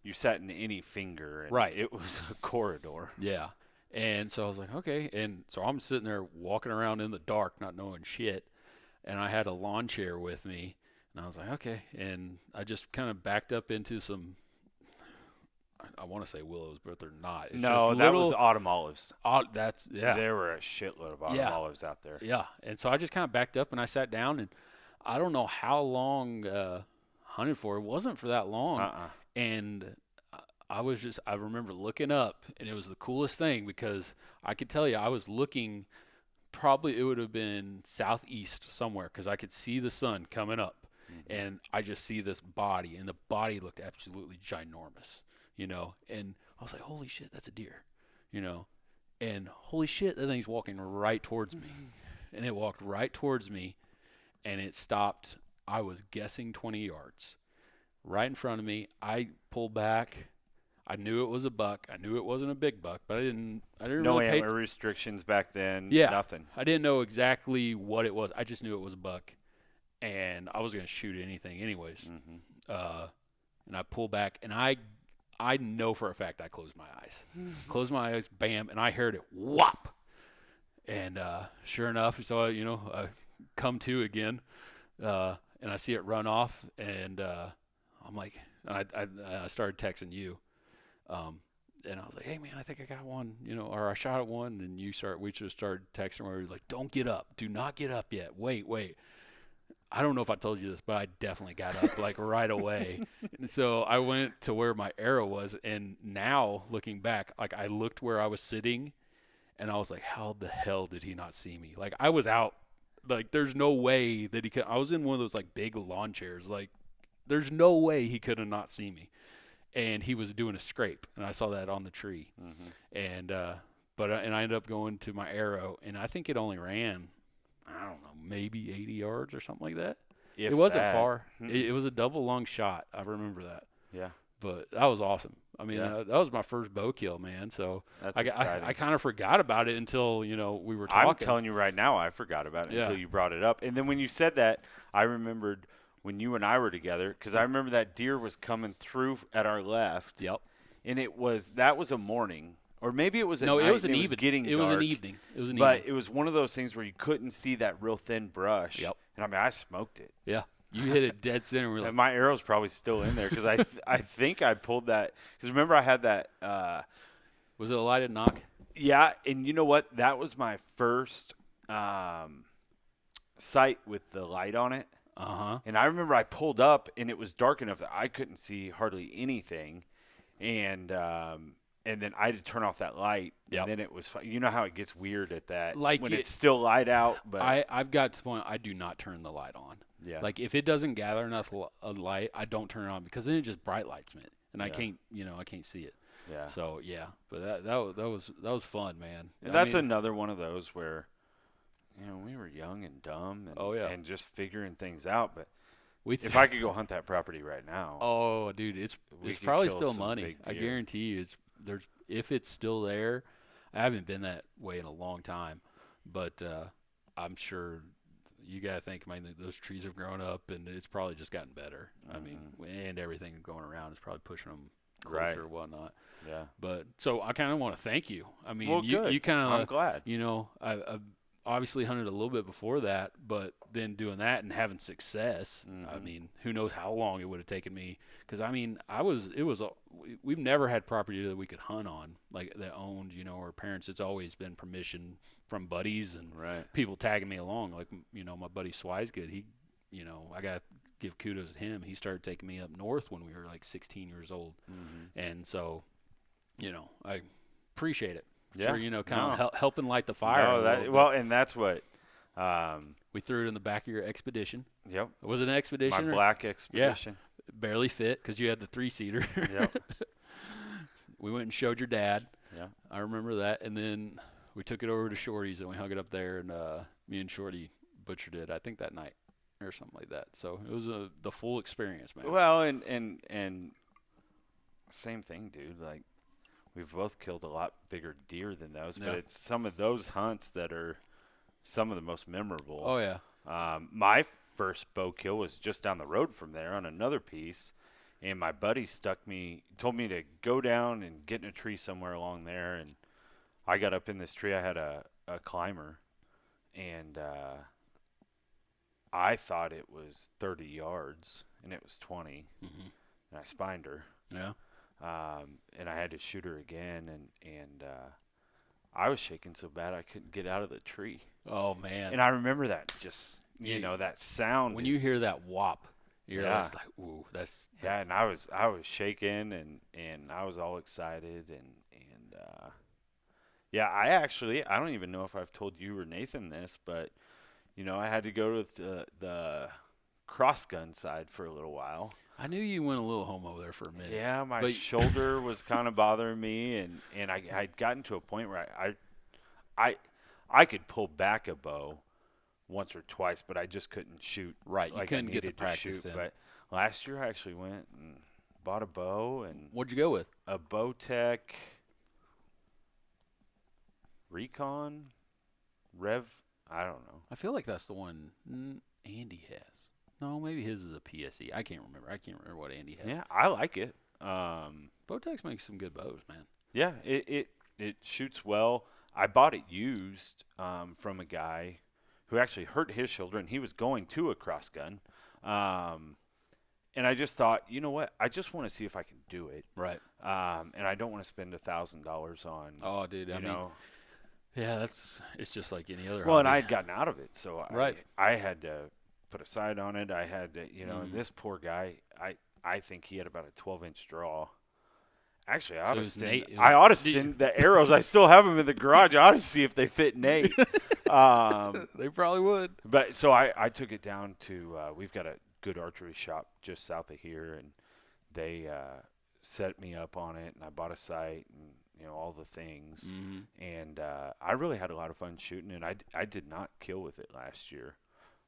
You sat in any finger, and Right. it was a corridor. Yeah. And so I was like, okay. And so I'm sitting there walking around in the dark, not knowing shit. And I had a lawn chair with me, and I was like, okay. And I just kind of backed up into some, I want to say willows, but they're not. It's No, just that was autumn olives. Yeah. There were a shitload of autumn olives out there. Yeah. And so I just kind of backed up and I sat down, and I don't know how long hunted for. It wasn't for that long. And I remember looking up, and it was the coolest thing, because I could tell you I was looking, probably it would have been southeast somewhere, because I could see the sun coming up, and I just see this body, and the body looked absolutely ginormous, and I was like, holy shit, that's a deer, and holy shit, that thing's walking right towards me, and it walked right towards me, and it stopped, I was guessing 20 yards. Right in front of me. I pulled back. I knew it was a buck. I knew it wasn't a big buck, but I didn't no really antler restrictions back then. Yeah, nothing. I didn't know exactly what it was. I just knew it was a buck, and I was going to shoot anything anyways. And I pulled back, and I know for a fact I closed my eyes. Closed my eyes, bam, and I heard it whop. And sure enough, so I come to again, and I see it run off, and I'm like, I started texting you, and I was like, hey man, I think I got one, or I shot at one, and we just started texting where we were like, don't get up, do not get up yet, wait. I don't know if I told you this, but I definitely got up like right away. And so I went to where my arrow was, and now looking back, like I looked where I was sitting, and I was like, how the hell did he not see me? Like I was out, like there's no way that he could. I was in one of those like big lawn chairs, like. There's no way he could have not seen me, and he was doing a scrape, and I saw that on the tree, and I ended up going to my arrow, and I think it only ran, I don't know, maybe 80 yards or something like that. It wasn't far. It was a double long shot. I remember that. Yeah, but that was awesome. I mean, that was my first bow kill, man. So I kind of forgot about it until we were talking. I'm telling you right now, I forgot about it until you brought it up, and then when you said that, I remembered. When you and I were together, because I remember that deer was coming through at our left. Yep. And that was a morning, or maybe it was at night. No, it was an evening. It was an evening. But it was one of those things where you couldn't see that real thin brush. Yep. And I mean, I smoked it. Yeah. You hit it dead center. And and my arrow's probably still in there because I think I pulled that. Because remember I had that. Was it a lighted knock? Yeah, and you know what? That was my first sight with the light on it. And I remember I pulled up, and it was dark enough that I couldn't see hardly anything, and then I had to turn off that light. Yep. And then it was you know how it gets weird at that, like when it's still light out. But I've got to the point I do not turn the light on. Yeah. Like if it doesn't gather enough light, I don't turn it on, because then it just bright lights me, and I can't see it. Yeah. So yeah, but that was fun, man. And that's another one of those where. We were young and dumb and just figuring things out. But if I could go hunt that property right now. Oh, dude, it's probably still money. I guarantee you if it's still there. I haven't been that way in a long time, but I'm sure you got to think, man, those trees have grown up, and it's probably just gotten better. I mean, and everything going around is probably pushing them closer or whatnot. Yeah. But so I kind of want to thank you. I mean, you kind of. I'm glad. obviously hunted a little bit before that, but then doing that and having success, I mean, who knows how long it would have taken me. Because, I mean, we've never had property that we could hunt on, like that owned, you know, our parents. It's always been permission from buddies and people tagging me along. Like, you know, my buddy Swisegood, he, you know, I got to give kudos to him. He started taking me up north when we were like 16 years old. And so, you know, I appreciate it. Yeah. For, you know, kind of helping light the fire. Well, and that's what we threw it in the back of your expedition. Yep. Was it an expedition? My black expedition. Yeah. Barely fit because you had the 3-seater. Yep. We went and showed your dad. Yeah. I remember that. And then we took it over to Shorty's and we hung it up there, and me and Shorty butchered it, I think, that night or something like that. So it was the full experience, man. Well, and same thing, dude. Like, we've both killed a lot bigger deer than those, but it's some of those hunts that are some of the most memorable. Oh, yeah. My first bow kill was just down the road from there on another piece, and my buddy told me to go down and get in a tree somewhere along there, and I got up in this tree. I had a climber, and I thought it was 30 yards, and it was 20, and I spined her. Yeah. And I had to shoot her again, and I was shaking so bad I couldn't get out of the tree. Oh, man. And I remember that you know, that sound. When you hear that whop, you're like, ooh, that's. Yeah, and I was shaking, and I was all excited, and yeah, I don't even know if I've told you or Nathan this, but, you know, I had to go to the cross gun side for a little while. I knew you went a little homo there for a minute. Yeah, my shoulder was kind of bothering me, and I'd gotten to a point where I could pull back a bow once or twice, but I just couldn't shoot. Right, you like couldn't I get the needed practice to shoot. in. But last year I actually went and bought a bow. And what'd you go with? A Bowtech Recon Rev. I don't know. I feel like that's the one Andy has. No, maybe his is a PSE. I can't remember. What Andy has. Yeah, I like it. Bowtech makes some good bows, man. Yeah, it shoots well. I bought it used from a guy who actually hurt his shoulder, and he was going to a cross gun. And I just thought, you know what? I just want to see if I can do it. Right. And I don't want to spend $1,000 on. Oh, dude. I mean, yeah, it's just like any other. Well, hobby. and I had gotten out of it, so right. I had to put a sight on it. I had to, you know, and this poor guy, I think he had about a 12-inch draw. Actually, I ought to send the arrows. I still have them in the garage. I ought to see if they fit Nate. They probably would. But so I took it down to we've got a good archery shop just south of here, and they set me up on it, and I bought a sight and, you know, all the things. And I really had a lot of fun shooting, and I did not kill with it last year.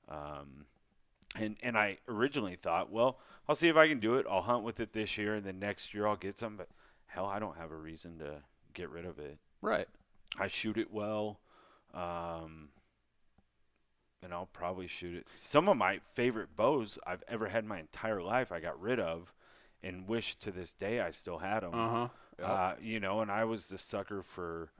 And I originally thought, well, I'll see if I can do it. I'll hunt with it this year, and then next year I'll get some. But hell, I don't have a reason to get rid of it. Right. I shoot it well, and I'll probably shoot it. Some of my favorite bows I've ever had in my entire life I got rid of, and wish to this day I still had them. Yep. You know, and I was the sucker for.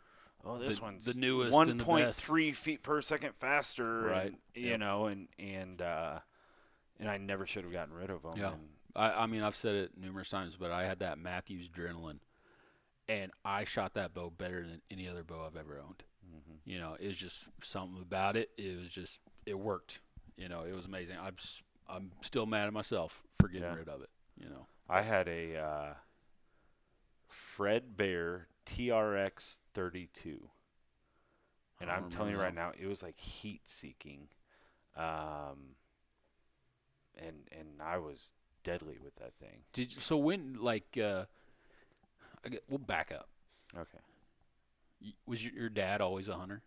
Oh, this one's the newest 1.3 feet per second faster, right? And, you know, and I never should have gotten rid of them. Yeah. I mean, I've said it numerous times, but I had that Matthews Adrenaline, and I shot that bow better than any other bow I've ever owned. You know, it was just something about it. It worked. You know, it was amazing. I'm still mad at myself for getting rid of it. You know, I had a Fred Bear TRX 32, and I'm telling you right now, it was like heat seeking, and I was deadly with that thing. So when, like, we'll back up. Okay. Was your dad always a hunter?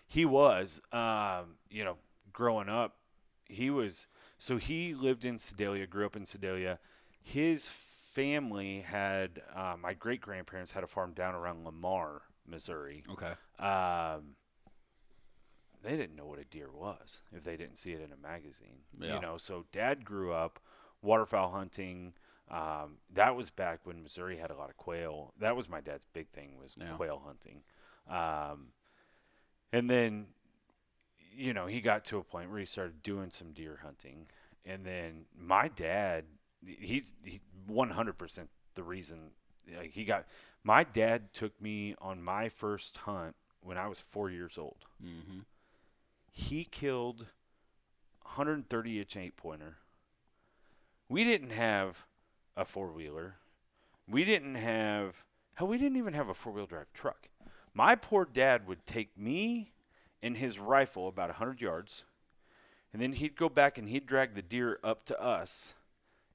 He was. You know, growing up, he was. So he lived in Sedalia, grew up in Sedalia. His family had, my great-grandparents had a farm down around Lamar, Missouri. Okay. They didn't know what a deer was if they didn't see it in a magazine. Yeah. You know, so Dad grew up waterfowl hunting. That was back when Missouri had a lot of quail. That was my dad's big thing, was quail hunting. And then he got to a point where he started doing some deer hunting. And then my dad, he's 100% the reason my dad took me on my first hunt when I was 4 years old. Mm-hmm. He killed 130-inch 8-pointer. We didn't have a 4-wheeler. We didn't even have a 4-wheel drive truck. My poor dad would take me and his rifle about 100 yards, and then he'd go back and he'd drag the deer up to us.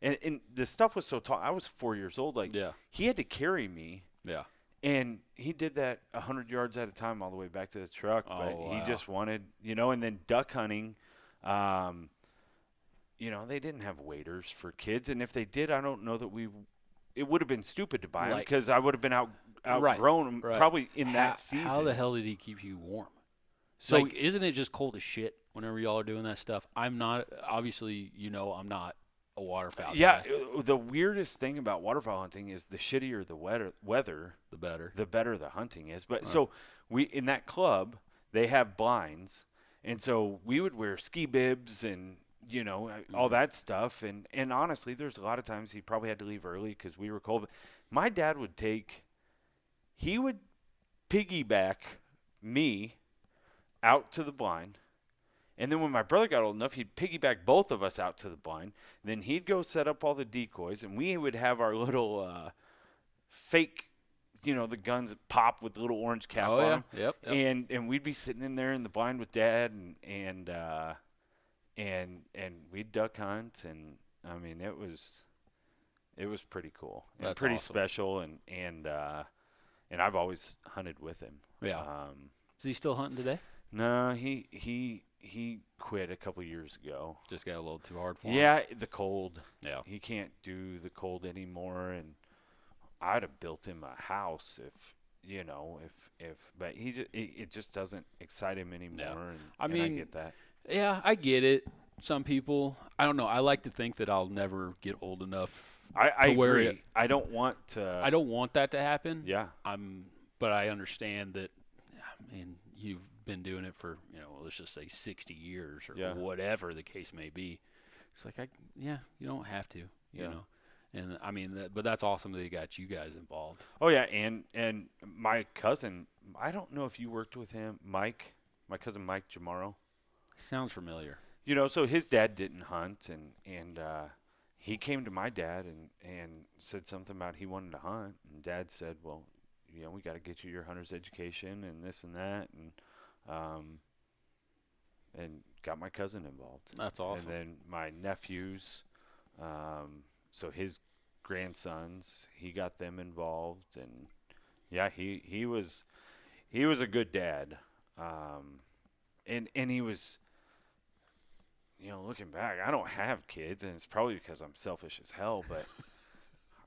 And the stuff was so tall. I was 4 years old. He had to carry me. Yeah. And he did that 100 yards at a time all the way back to the truck. But he just wanted, and then duck hunting. They didn't have waders for kids. And if they did, I don't know that it would have been stupid to buy them because I would have been outgrown them probably in that season. How the hell did he keep you warm? So isn't it just cold as shit whenever y'all are doing that stuff? I'm not, obviously, I'm not a waterfowl guy. The weirdest thing about waterfowl hunting is the shittier the weather, the better the hunting is. But so we in that club, they have blinds, and so we would wear ski bibs and all that stuff. And honestly, there's a lot of times he probably had to leave early because we were cold. But my dad would piggyback me out to the blind. And then when my brother got old enough, he'd piggyback both of us out to the blind. Then he'd go set up all the decoys, and we would have our little fake, the guns that pop with the little orange cap on them. Yep. And we'd be sitting in there in the blind with Dad, and we'd duck hunt, and I mean it was pretty cool. That's pretty awesome. Special, and I've always hunted with him. Yeah. Is he still hunting today? No, he quit a couple years ago. Just got a little too hard for him. Yeah, the cold. Yeah. He can't do the cold anymore, and I'd have built him a house if but it just doesn't excite him anymore. Yeah. And I get that. Yeah, I get it. Some people, I don't know. I like to think that I'll never get old enough I where agree. I don't want that to happen. Yeah. But I understand that. I mean, you've been doing it for let's just say 60 years or whatever the case may be. It's like you don't have to, you know. And I mean, but that's awesome that they got you guys involved. Oh yeah, and my cousin, I don't know if you worked with him, Mike, my cousin Mike Jamaro. Sounds familiar. So his dad didn't hunt, and he came to my dad and said something about he wanted to hunt, and Dad said, well, we got to get you your hunter's education and this and that, and got my cousin involved. That's awesome. And then my nephews, so his grandsons, he got them involved, and he was a good dad, and he was. Looking back, I don't have kids, and it's probably because I'm selfish as hell, but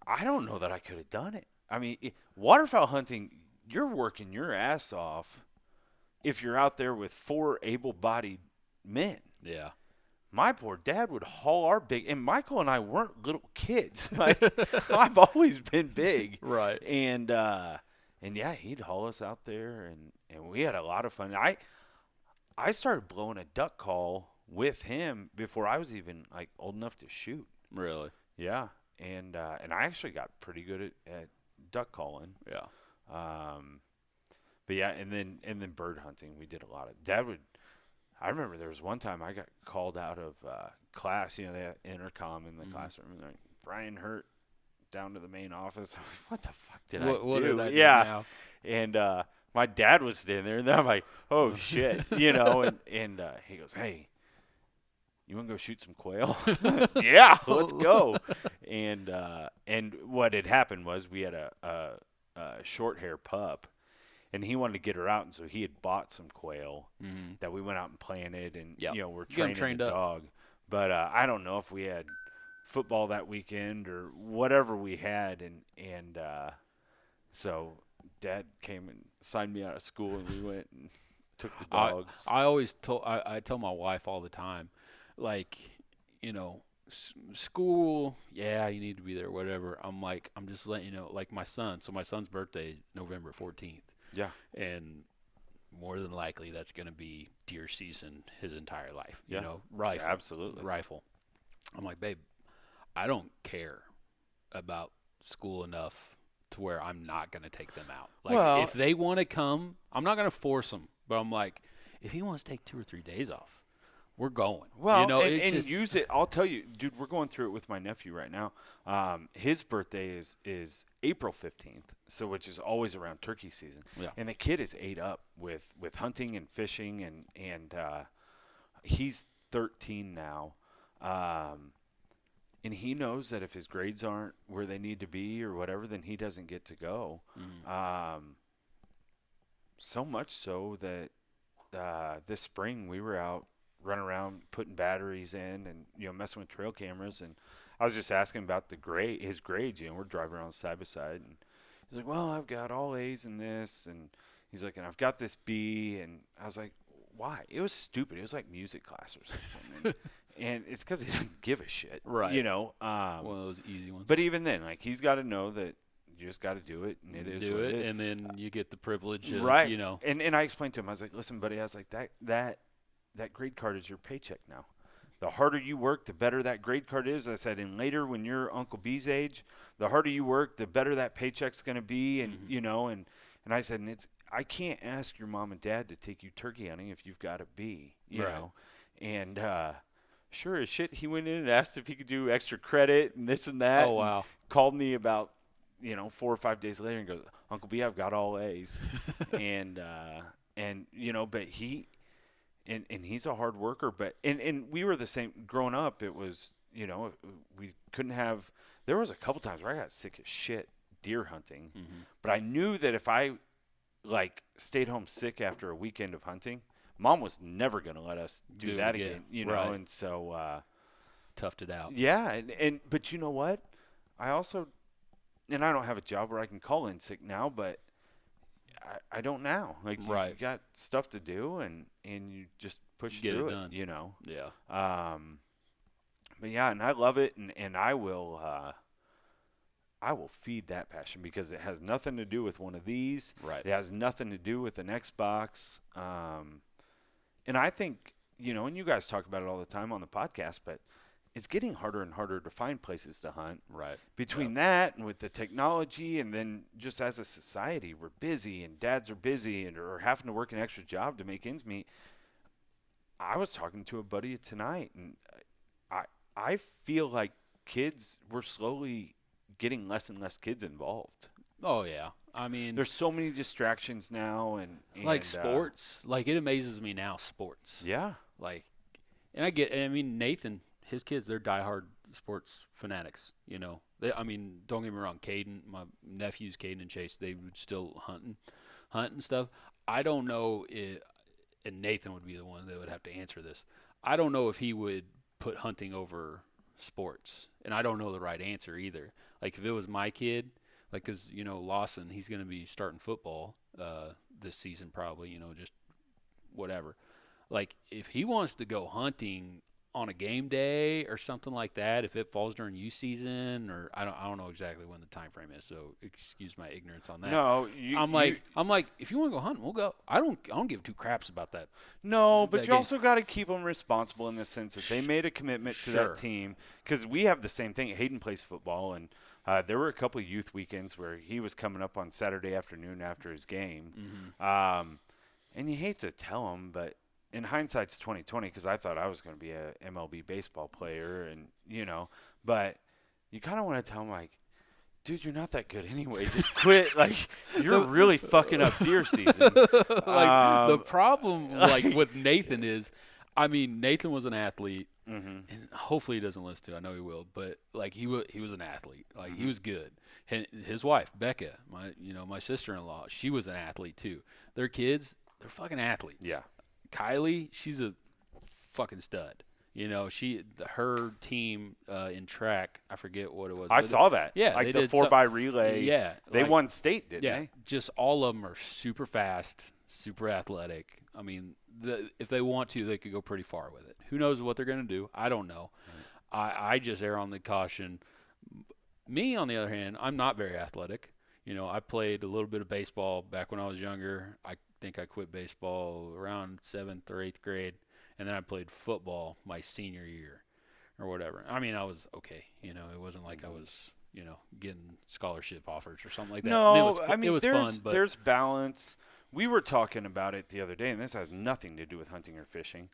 I don't know that I could have done it. I mean, waterfowl hunting, you're working your ass off if you're out there with 4 able-bodied men. Yeah. My poor dad would haul our big, and Michael and I weren't little kids. I've always been big. Right. And he'd haul us out there, and we had a lot of fun. I started blowing a duck call with him before I was even old enough to shoot. Really? Yeah. And I actually got pretty good at duck calling. Yeah. But yeah, and then bird hunting, we did a lot of. I remember there was one time I got called out of class. They had intercom in the classroom, and they're like, Bryan Hurt down to the main office. I'm like, what the fuck did I do? What did I do now? And my dad was standing there, and then I'm like, oh shit, and he goes, hey, you want to go shoot some quail? Yeah, let's go. And what had happened was we had a short hair pup, and he wanted to get her out, and so he had bought some quail that we went out and planted, and we're training the dog. But I don't know if we had football that weekend or whatever we had, and so Dad came and signed me out of school, and we went and took the dogs. I tell my wife all the time, school, yeah, you need to be there, whatever. I'm just letting you know, my son. So my son's birthday is November 14th. Yeah. And more than likely that's going to be deer season his entire life. Yeah. You know, rifle. Yeah, absolutely. Rifle. I'm like, babe, I don't care about school enough to where I'm not going to take them out. Like, Well, if they want to come, I'm not going to force them. But I'm like, if he wants to take 2 or 3 days off, we're going. Well, you know, and just, use it. I'll tell you, dude, we're going through it with my nephew right now. His birthday is April 15th, so which is always around turkey season. Yeah. And the kid is ate up with hunting and fishing, and he's 13 now. And he knows that if his grades aren't where they need to be or whatever, then he doesn't get to go. So much so that this spring we were out running around putting batteries in and, you know, messing with trail cameras. And I was just asking about his grades. You know, we're driving around side by side. And he's like, well, I've got all A's in this. And he's like, and I've got this B. And I was like, why? It was stupid. It was like music class or something. And it's because he doesn't give a shit. Right. You know. one of those easy ones. But even then, like, he's got to know that you just got to do it, and it is what it is. And then you get the privilege of, right. you know. And I explained to him, I was like, listen, buddy, I was like, that grade card is your paycheck now. The harder you work, the better that grade card is. I said, and later when you're Uncle B's age, the harder you work, the better that paycheck's going to be. And, you know, and I said, and I can't ask your mom and dad to take you turkey hunting if you've got a B, you know. And sure as shit, he went in and asked if he could do extra credit and this and that. Oh, wow. Called me about, 4 or 5 days later and goes, Uncle B, I've got all A's. and you know, but and he's a hard worker, but and we were the same growing up. It was, you know, we couldn't have. There was a couple times where I got sick as shit deer hunting, but I knew that if I stayed home sick after a weekend of hunting, Mom was never going to let us do that again, you know. Right. And so toughed it out. Yeah, but you know what? I also, and I don't have a job where I can call in sick now, but I don't now. Like, you got stuff to do, and you just push through it, you know. Yeah. But yeah, and I love it, and I will feed that passion because it has nothing to do with one of these. Right. It has nothing to do with an Xbox. And I think, you know, and you guys talk about it all the time on the podcast, but it's getting harder and harder to find places to hunt. Right. Between that and with the technology, and then just as a society, we're busy and dads are busy or having to work an extra job to make ends meet. I was talking to a buddy tonight, and I feel like we're slowly getting less and less kids involved. Oh, yeah. I mean, there's so many distractions now, and like sports. Like, it amazes me now, sports. Yeah. Like, and I mean, Nathan, his kids, they're diehard sports fanatics, you know. Don't get me wrong, Caden, my nephews, Caden and Chase, they would still hunt and stuff. I don't know and Nathan would be the one that would have to answer this. I don't know if he would put hunting over sports, and I don't know the right answer either. Like, if it was my kid, like, because, you know, Lawson, he's going to be starting football this season probably, you know, just whatever. Like, if he wants to go hunting on a game day or something like that, if it falls during youth season, or I don't know exactly when the time frame is, so excuse my ignorance on that. No, I'm like, if you want to go hunting, we'll go. I don't give two craps about that. No, but you also got to keep them responsible in the sense that they made a commitment to that team, because we have the same thing. Hayden plays football, and there were a couple of youth weekends where he was coming up on Saturday afternoon after his game, and you hate to tell him, but in hindsight's 20/20, because I thought I was going to be a MLB baseball player, and you know, but you kind of want to tell him, like, dude, you're not that good anyway. Just quit. Like, you're really fucking up deer season. Like, the problem, like, with Nathan is, I mean, Nathan was an athlete, and hopefully he doesn't listen to it. I know he will, but like, he was an athlete. Like, he was good. And his wife, Becca, my sister-in-law, she was an athlete too. Their kids, they're fucking athletes. Yeah. Kylie, she's a fucking stud. You know, her team in track, I forget what it was. I saw that. Yeah, like the 4x relay. Yeah, they won state, didn't they? Just all of them are super fast, super athletic. I mean, if they want to, they could go pretty far with it. Who knows what they're going to do? I don't know. I just err on the caution. Me, on the other hand, I'm not very athletic. I played a little bit of baseball back when I was younger. I think I quit baseball around 7th or 8th grade, and then I played football my senior year or whatever. I mean, I was okay. It wasn't like I was, getting scholarship offers or something like that. And No, it was there's fun, but there's balance. We were talking about it the other day, and this has nothing to do with hunting or fishing.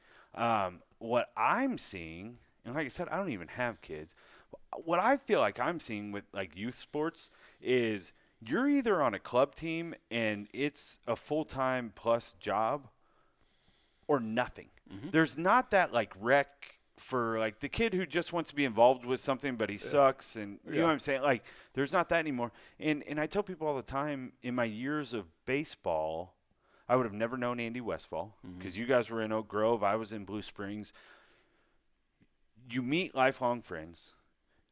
What I'm seeing, and like I said, I don't even have kids. What I feel like I'm seeing with like youth sports is you're either on a club team and it's a full-time plus job or nothing. There's not that like rec for like the kid who just wants to be involved with something but he sucks, and you know what I'm saying? Like there's not that anymore. And I tell people all the time, in my years of baseball, I would have never known Andy Westfall because you guys were in Oak Grove, I was in Blue Springs. You meet lifelong friends.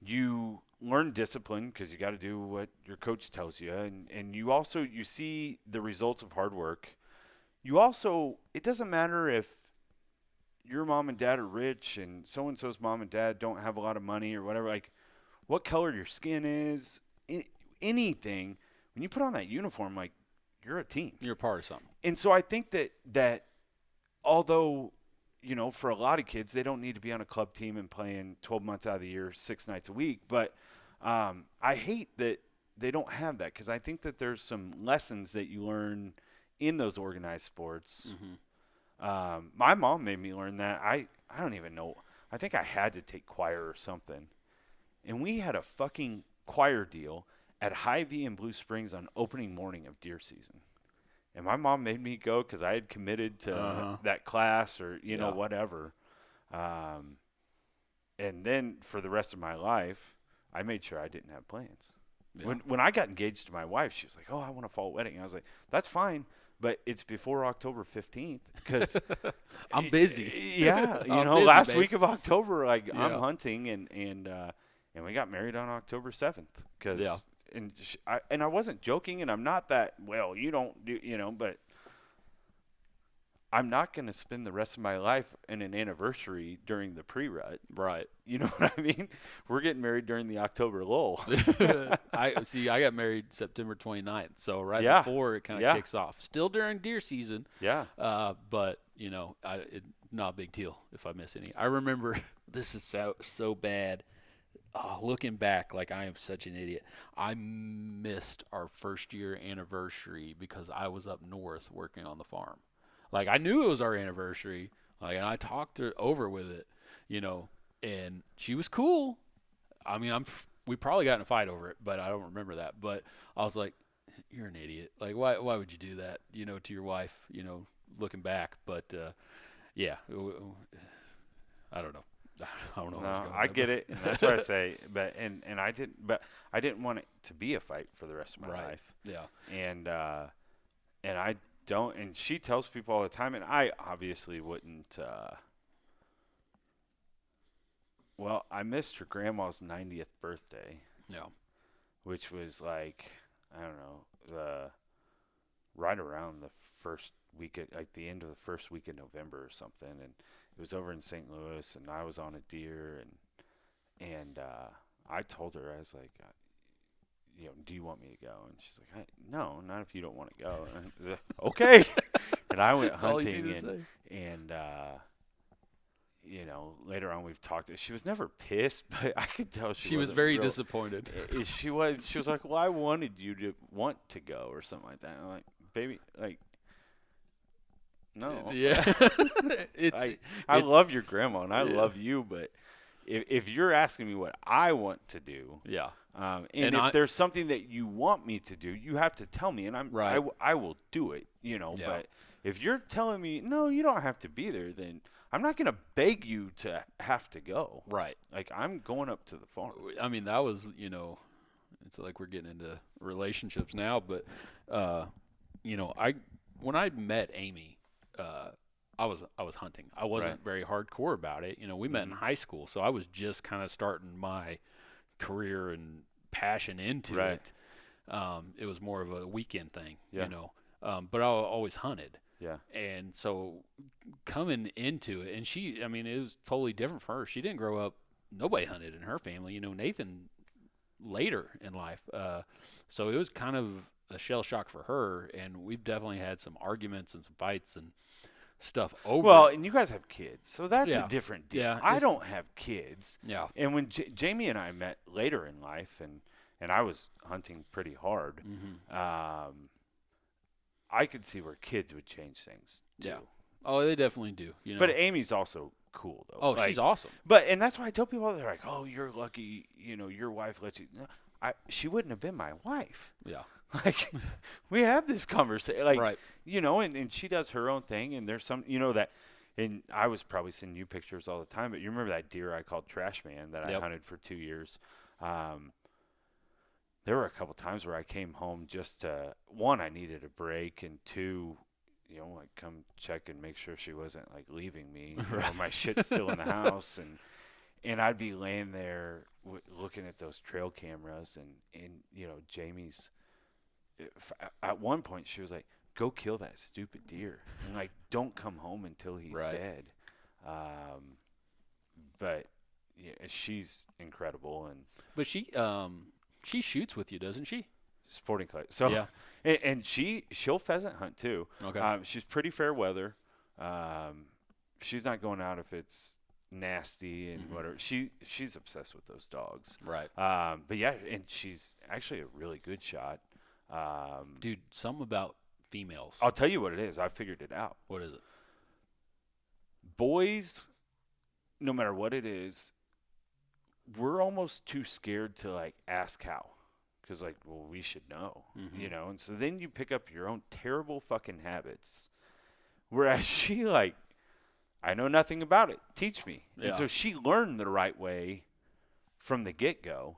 You learn discipline because you got to do what your coach tells you, and you see the results of hard work. It doesn't matter if your mom and dad are rich and so-and-so's mom and dad don't have a lot of money or whatever, like what color your skin is, anything. When you put on that uniform, like you're a team. you're a part of something. And so I think that although, for a lot of kids, they don't need to be on a club team and playing 12 months out of the year, 6 nights a week. But I hate that they don't have that because I think that there's some lessons that you learn in those organized sports. My mom made me learn that. I don't even know. I think I had to take choir or something. And we had a fucking choir deal at Hy-Vee in Blue Springs on opening morning of deer season. And my mom made me go because I had committed to that class or, whatever. And then for the rest of my life, I made sure I didn't have plans. Yeah. When I got engaged to my wife, she was like, "Oh, I want a fall wedding." And I was like, "That's fine, but it's before October 15th because I'm busy." Yeah, Busy, last babe. week of October, I'm hunting, and we got married on October 7th because I wasn't joking, and I'm not that you don't do but I'm not going to spend the rest of my life in an anniversary during the pre-rut. Right. You know what I mean? We're getting married during the October lull. I got married September 29th, so before it kind of kicks off. Still during deer season. Yeah. But not a big deal if I miss any. I remember this is so bad. Looking back, like I am such an idiot. I missed our first year anniversary because I was up north working on the farm. Like I knew it was our anniversary, and I talked her over with it, and she was cool. I mean, we probably got in a fight over it, but I don't remember that. But I was like, "You're an idiot. Like, why would you do that, to your wife, looking back?" But I don't know. I don't know. No, I get it, and that's what I say. But I didn't want it to be a fight for the rest of my life. Yeah. And I don't. And she tells people all the time, and I obviously wouldn't. I missed her grandma's 90th birthday. Yeah. Which was like, I don't know, right around the first week, like the end of the first week of November or something, and it was over in St. Louis, and I was on a deer, and I told her, I was like, do you want me to go? And she's like, no, not if you don't want to go. And, okay. And I went hunting, and later on we've talked. She was never pissed, but I could tell she was very disappointed. She was like, well, I wanted you to want to go or something like that. And I'm like, baby, like, no. Yeah. I love your grandma and I love you, but if you're asking me what I want to do, and if there's something that you want me to do, you have to tell me, and I will do it, But if you're telling me no, you don't have to be there, then I'm not going to beg you to have to go. Right. Like I'm going up to the farm. I mean, that was it's like we're getting into relationships now, but when I met Amy. I was hunting. I wasn't very hardcore about it. We met in high school, so I was just kind of starting my career and passion into it. It was more of a weekend thing, but I always hunted. Yeah. And so coming into it, and it was totally different for her. She didn't grow up, nobody hunted in her family. Nathan later in life. So it was kind of a shell shock for her, and we've definitely had some arguments and some fights and stuff over. Well, and you guys have kids, so that's Yeah. a different deal. Yeah, I don't have kids. Yeah. And when Jamie and I met later in life, and I was hunting pretty hard, I could see where kids would change things too. Yeah. Oh, they definitely do. You know. But Amy's also cool though. Oh, she's awesome. And that's why I tell people, they're like, "Oh, you're lucky. You know, your wife lets you." No, she wouldn't have been my wife. Yeah. Like, we have this conversation, like, Right. you know, and she does her own thing, and there's some, you know, that, and I was probably sending you pictures all the time, but you remember that deer I called Trash Man that I hunted for 2 years? There were a couple times where I came home just to, one, I needed a break, and two, you know, like come check and make sure she wasn't like leaving me, you know, my shit's still in the house, and I'd be laying there looking at those trail cameras, and you know, Jamie's, at one point she was like, "Go kill that stupid deer," and like, don't come home until he's dead. But yeah, she's incredible, but she shoots with you, doesn't she? Sporting clay. So yeah, and she'll pheasant hunt too. Okay. She's pretty fair weather. She's not going out if it's nasty and whatever. She's obsessed with those dogs. Right. But yeah, and she's actually a really good shot. Dude, something about females. I'll tell you what it is. I figured it out. What is it? Boys, no matter what it is, we're almost too scared to like ask how, because like, well, we should know, you know. And so then you pick up your own terrible fucking habits, whereas she like, I know nothing about it. Teach me. Yeah. And so she learned the right way from the get go.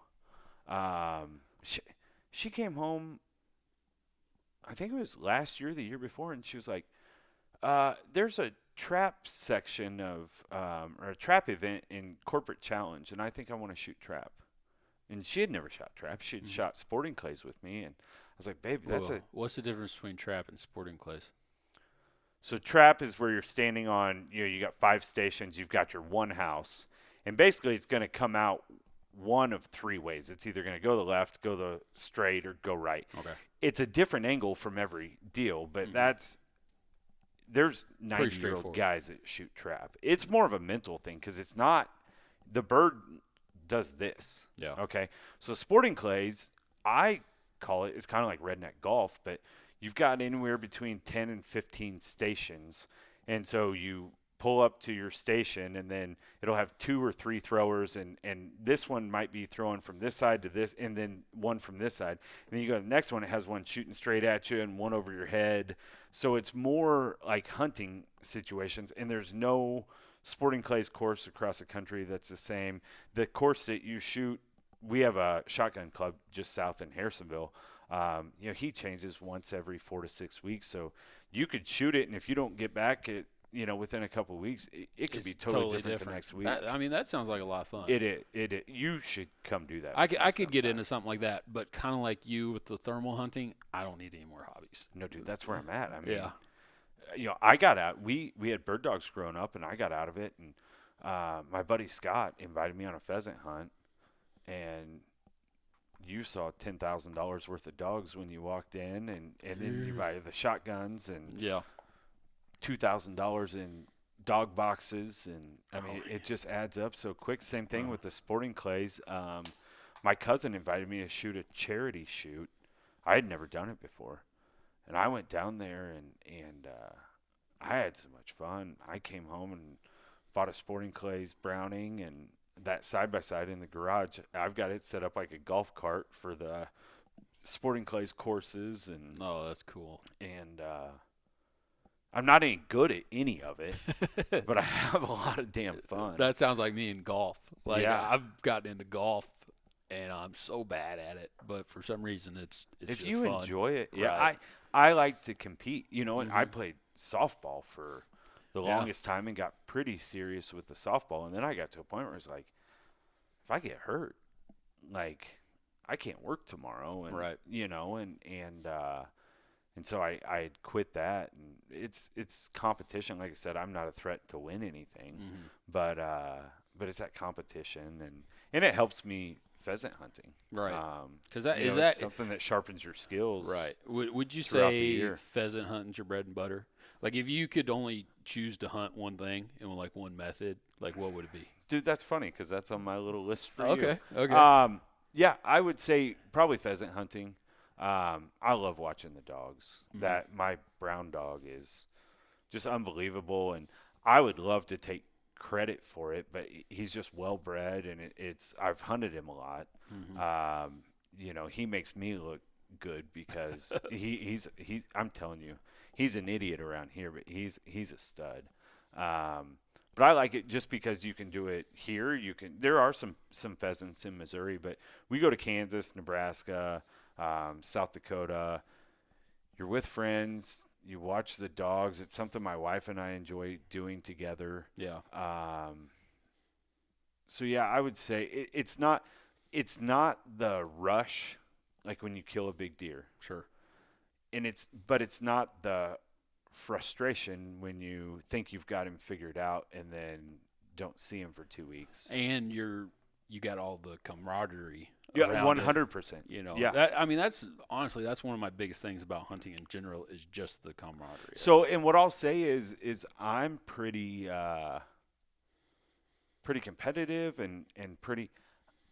She came home, I think it was last year, the year before, and she was like, there's a trap section of, or a trap event in Corporate Challenge, and I think I want to shoot trap. And she had never shot trap. She had shot sporting clays with me, and I was like, babe, What's the difference between trap and sporting clays? So trap is where you're standing on, you know, you got 5 stations, you've got your one house, and basically it's going to come out one of 3 ways. It's either going to go the left, go the straight, or go right. Okay. It's a different angle from every deal, but there's 90-year-old guys that shoot trap. It's more of a mental thing because it's not, the bird does this. Yeah. Okay. So sporting clays, I call it, it's kind of like redneck golf, but you've got anywhere between 10 and 15 stations. And so you pull up to your station, and then it'll have 2 or 3 throwers, and this one might be throwing from this side to this, and then one from this side. And then you go to the next one, it has one shooting straight at you and one over your head. So it's more like hunting situations, and there's no sporting clays course across the country that's the same. The course that you shoot, we have a shotgun club just south in Harrisonville. You know, he changes once every 4 to 6 weeks, so you could shoot it, and if you don't get back it, you know, within a couple of weeks, it could be totally different the next week. That sounds like a lot of fun. It is. You should come do that. I could get into something like that, but kind of like you with the thermal hunting, I don't need any more hobbies. No, dude, that's where I'm at. I mean, yeah. You know, I got out. We had bird dogs growing up, and I got out of it. And my buddy Scott invited me on a pheasant hunt, and you saw $10,000 worth of dogs when you walked in, and then you buy the shotguns and $2,000 in dog boxes, and I mean, it just adds up so quick. Same thing with the sporting clays. My cousin invited me to shoot a charity shoot. I had never done it before, and I went down there, and I had so much fun. I came home and bought a sporting clays Browning, and that side-by-side in the garage. I've got it set up like a golf cart for the sporting clays courses. And oh, that's cool. And I'm not any good at any of it, but I have a lot of damn fun. That sounds like me in golf. Like, yeah. I've gotten into golf, and I'm so bad at it, but for some reason it's if just you fun. enjoy it. Yeah, right. I like to compete, you know, and I played softball for the longest time and got pretty serious with the softball, and then I got to a point where it's like, if I get hurt, like, I can't work tomorrow, and right. you know, and so I had quit that, and it's competition. Like I said, I'm not a threat to win anything, but it's that competition, and it helps me pheasant hunting. Right. Because It's something that sharpens your skills. Right. Would you throughout the say year. pheasant hunting's your bread and butter? Like, if you could only choose to hunt one thing and like one method, like what would it be? Dude, that's funny because that's on my little list for Okay. you. Okay. Yeah, I would say probably pheasant hunting. I love watching the dogs. Mhm. That my brown dog is just unbelievable, and I would love to take credit for it, but he's just well bred, and I've hunted him a lot. He makes me look good because he's I'm telling you, he's an idiot around here, but he's a stud. But I like it just because you can do it here. There are some pheasants in Missouri, but we go to Kansas, Nebraska, South Dakota. You're with friends. You watch the dogs. It's something my wife and I enjoy doing together. Yeah. So yeah, I would say it's not the rush like when you kill a big deer. Sure. But it's not the frustration when you think you've got him figured out and then don't see him for 2 weeks. And you got all the camaraderie. Yeah, around 100%. it, Yeah. That's honestly one of my biggest things about hunting in general is just the camaraderie. So, and what I'll say is I'm pretty competitive and pretty.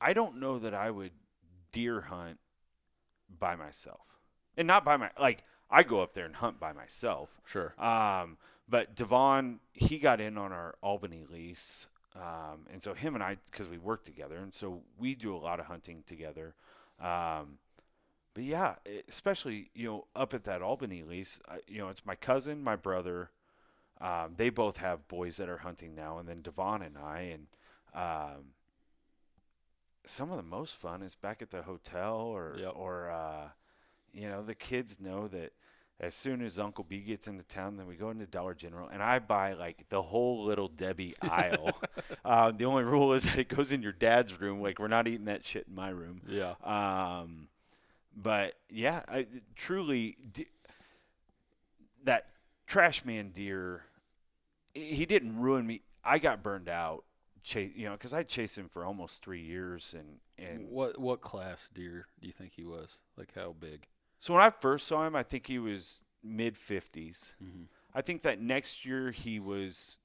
I don't know that I would deer hunt by myself, and not by I go up there and hunt by myself. Sure. But Devon, he got in on our Albany lease. And so him and I, because we work together, and so we do a lot of hunting together. But yeah, especially, up at that Albany lease, it's my cousin, my brother. They both have boys that are hunting now, and then Devon and I. And some of the most fun is back at the hotel or the kids know that as soon as Uncle B gets into town, then we go into Dollar General, and I buy, the whole Little Debbie aisle. The only rule is that it goes in your dad's room. We're not eating that shit in my room. Yeah. But, yeah, that trash man deer, he didn't ruin me. I got burned out, because I chased him for almost 3 years. And What class deer do you think he was? Like, how big? So when I first saw him, I think he was mid-50s. Mm-hmm. I think that next year he was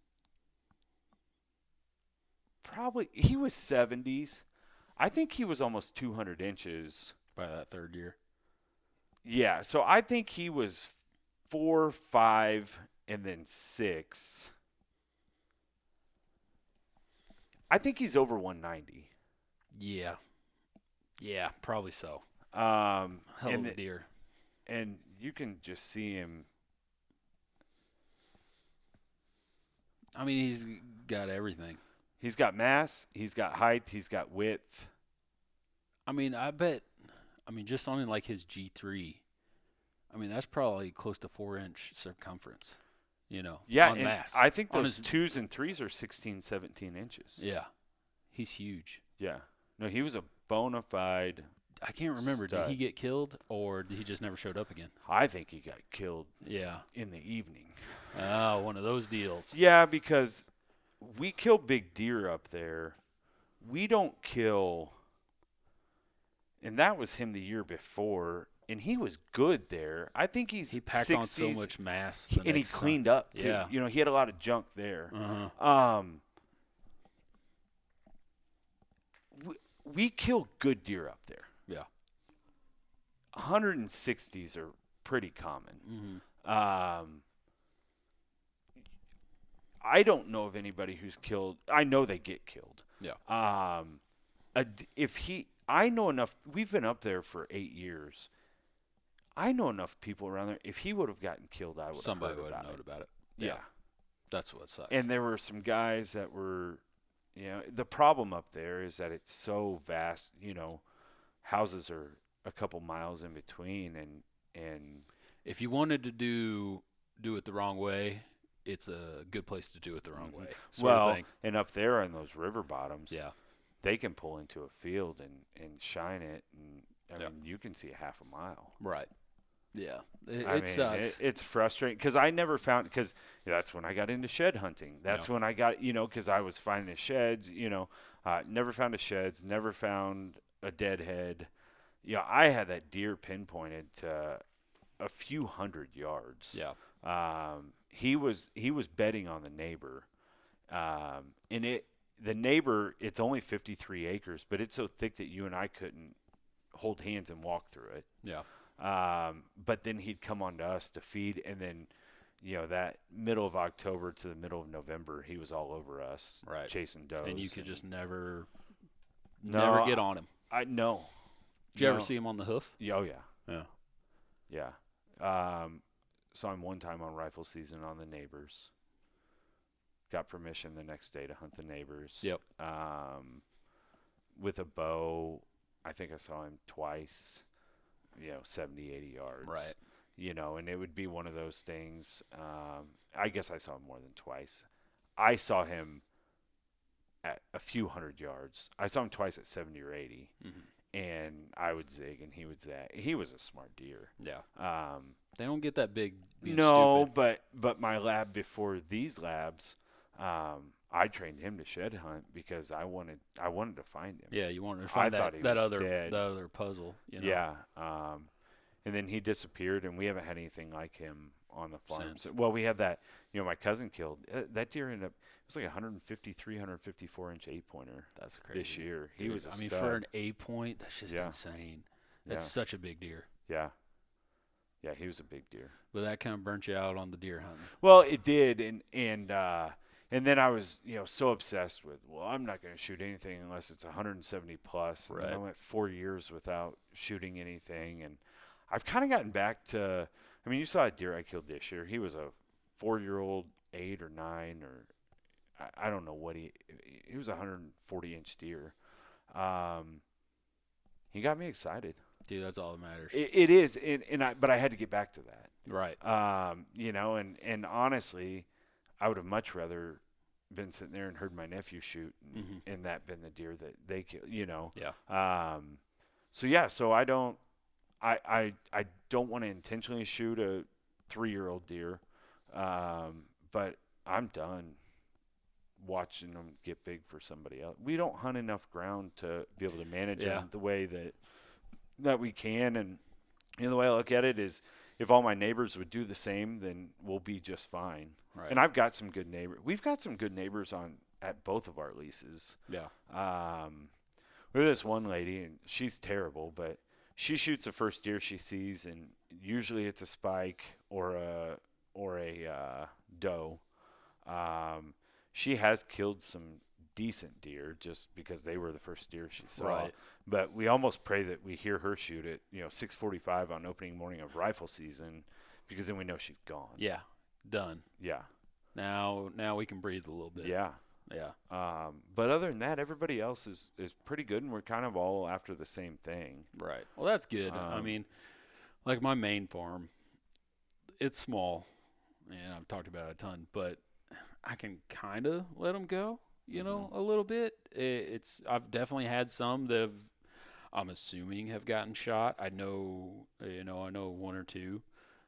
70s. I think he was almost 200 inches. By that third year? Yeah, so I think he was 4, 5, and then 6. I think he's over 190. Yeah. Yeah, probably so. Hell of a deer. And you can just see him. I mean, he's got everything. He's got mass. He's got height. He's got width. I mean, just on his G3, that's probably close to 4-inch circumference, Yeah, on mass. I think those 2s and 3s are 16, 17 inches. Yeah. He's huge. Yeah. No, he was a bona fide I can't remember. stud. Did he get killed or did he just never showed up again? I think he got killed Yeah. in the evening. Oh, one of those deals. Yeah, because we kill big deer up there. We don't kill, and that was him the year before, and he was good there. I think he packed 60s, on so much mass. and he cleaned up too. Yeah. He had a lot of junk there. Uh-huh. We kill good deer up there. Yeah. 160s are pretty common. Mm-hmm. I don't know of anybody who's killed. I know they get killed. Yeah. I know enough. We've been up there for 8 years. I know enough people around there. If he would have gotten killed, I would have Somebody heard would have about known it. about it. Yeah. That's what sucks. And there were some guys that were, the problem up there is that it's so vast. Houses are a couple miles in between, and if you wanted to do it the wrong way, it's a good place to do it the wrong way. sort of thing. And up there on those river bottoms, Yeah. they can pull into a field and shine it, and I mean, you can see a half a mile. Right. Yeah. I mean, sucks. it's frustrating because I never found, because that's when I got into shed hunting. That's when I got, because I was finding the sheds, never found a sheds, never found a deadhead. Yeah, I had that deer pinpointed to a few hundred yards. Yeah. He was betting on the neighbor, and the neighbor, it's only 53 acres, but it's so thick that you and I couldn't hold hands and walk through it. Yeah. But then he'd come on to us to feed, and then, that middle of October to the middle of November, he was all over us, right, chasing does. And you could just never get on him. No. Did you ever see him on the hoof? Oh, yeah. Yeah. Yeah. Saw him one time on rifle season on the neighbors. Got permission the next day to hunt the neighbors. Yep. With a bow, I think I saw him twice, 70, 80 yards. Right. And it would be one of those things. I guess I saw him more than twice. I saw him at a few hundred yards. I saw him twice at 70 or 80. Mm-hmm. And I would zig and he would zag. He was a smart deer. Yeah. They don't get that big. No, stupid. but my lab before these labs, I trained him to shed hunt because I wanted to find him. Yeah, you wanted to find that other puzzle. Yeah. And then he disappeared, and we haven't had anything like him on the farm. Since. Well, we had that. My cousin killed that deer. Ended up it was like 153, 154 inch 8-pointer. That's crazy. This year, he was. I mean, for an 8-point, that's just insane. That's such a big deer. Yeah. Yeah, he was a big deer. But that kind of burnt you out on the deer hunting. Well, it did, and then I was, so obsessed with, I'm not going to shoot anything unless it's 170 plus. And right. then I went 4 years without shooting anything, and I've kind of gotten back to. I mean, you saw a deer I killed this year. He was a 4-year-old, 8 or 9, or I don't know what he was a 140-inch deer. He got me excited. Dude, that's all that matters. It is, but I had to get back to that. Right. And honestly, I would have much rather been sitting there and heard my nephew shoot, and that been the deer that they killed. Yeah. So I don't want to intentionally shoot a 3-year-old deer, but I'm done watching them get big for somebody else. We don't hunt enough ground to be able to manage them the way that we can. And the way I look at it is, if all my neighbors would do the same, then we'll be just fine. Right. And I've got some good neighbors. We've got some good neighbors at both of our leases. Yeah. We have this one lady, and she's terrible, but she shoots the first deer she sees, and usually it's a spike or a doe. She has killed some decent deer just because they were the first deer she saw. Right. But we almost pray that we hear her shoot at 6:45 on opening morning of rifle season, because then we know she's gone. Yeah. Done. Yeah. Now we can breathe a little bit. Yeah. Yeah. But other than that, everybody else is pretty good, and we're kind of all after the same thing. Right. Well, that's good. I mean, like my main farm, it's small, and I've talked about it a ton, but I can kind of let them go, a little bit. I've definitely had some that I'm assuming have gotten shot. I know one or two,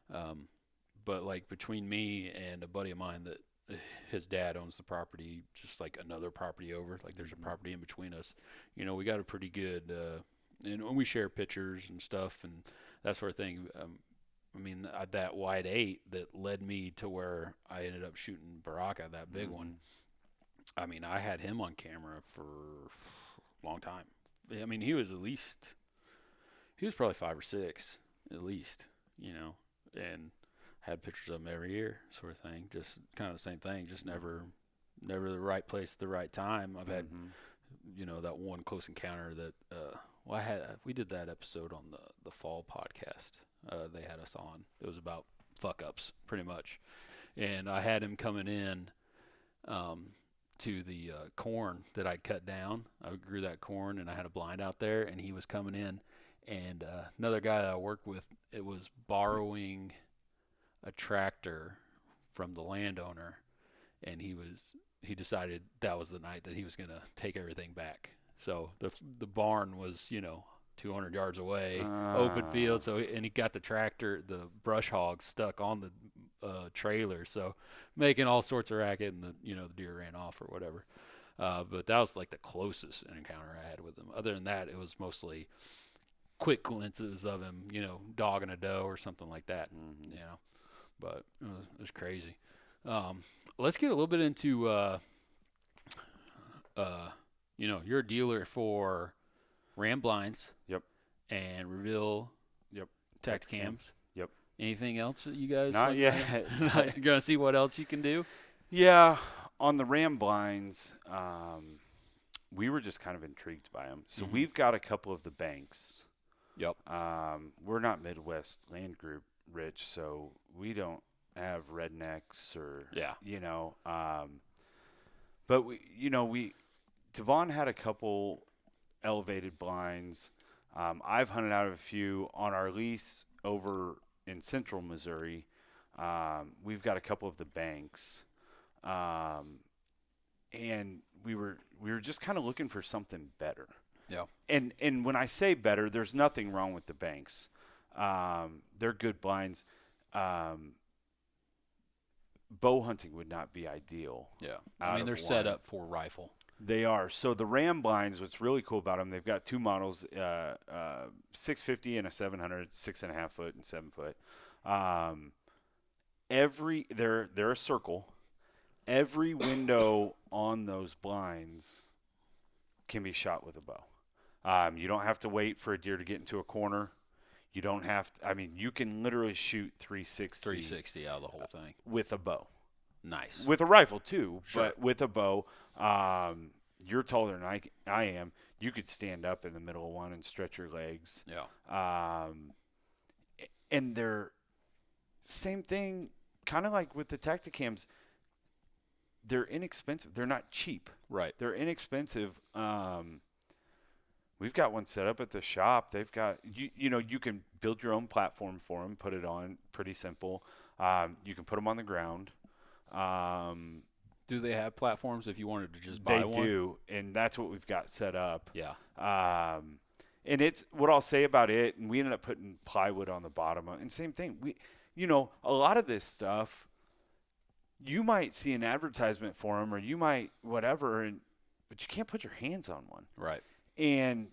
but like between me and a buddy of mine that his dad owns the property, just like another property over, like there's a property in between us. We got a pretty good, and we share pictures and stuff and that sort of thing. I mean, that wide 8 that led me to where I ended up shooting Baraka, that big one. I mean, I had him on camera for a long time. I mean, he was probably 5 or 6 at least, and had pictures of him every year, sort of thing. Just kind of the same thing, just never the right place at the right time. I've had, that one close encounter that, we did that episode on the fall podcast. They had us on. It was about fuck ups, pretty much. And I had him coming in to the corn that I cut down. I grew that corn, and I had a blind out there, and he was coming in. And another guy that I worked with, it was borrowing a tractor from the landowner, and he decided that was the night that he was going to take everything back. So the barn was 200 yards away, open field. So and he got the brush hog stuck on the trailer, so making all sorts of racket, and the deer ran off or whatever. But that was like the closest encounter I had with him. Other than that, it was mostly quick glimpses of him, dogging a doe or something like that. Mm-hmm. But it was crazy. Let's get a little bit into, you're a dealer for Ram blinds. Yep. And Reveal. Yep. Tacticams. Yep. Anything else that you guys? Not yet. You gonna see what else you can do? Yeah, on the Ram blinds, we were just kind of intrigued by them. So we've got a couple of the banks. Yep. We're not Midwest Land Group rich, so we don't have rednecks or but Devon had a couple elevated blinds. I've hunted out of a few on our lease over in central Missouri. We've got a couple of the banks. And we were just kind of looking for something better. Yeah. And when I say better, there's nothing wrong with the banks. They're good blinds. Bow hunting would not be ideal. Yeah. I mean, they're set up for rifle. They are. So the Ram blinds, what's really cool about them, they've got two models, 650 and a 700, 6.5 foot and 7 foot. They're a circle. Every window on those blinds can be shot with a bow. You don't have to wait for a deer to get into a corner. You don't have to, you can literally shoot 360 out of the whole thing with a bow. Nice. With a rifle too, sure. But with a bow, you're taller than I am. You could stand up in the middle of one and stretch your legs. Yeah. And they're same thing, kind of like with the Tacticams. They're inexpensive. They're not cheap. Right. They're inexpensive. We've got one set up at the shop. They've got you can build your own platform for them, put it on, pretty simple. You can put them on the ground. Do they have platforms if you wanted to just buy one? They do, and that's what we've got set up. Yeah. And it's what I'll say about it, and we ended up putting plywood on the bottom. And same thing, a lot of this stuff, you might see an advertisement for them, or you might whatever, but you can't put your hands on one. Right. And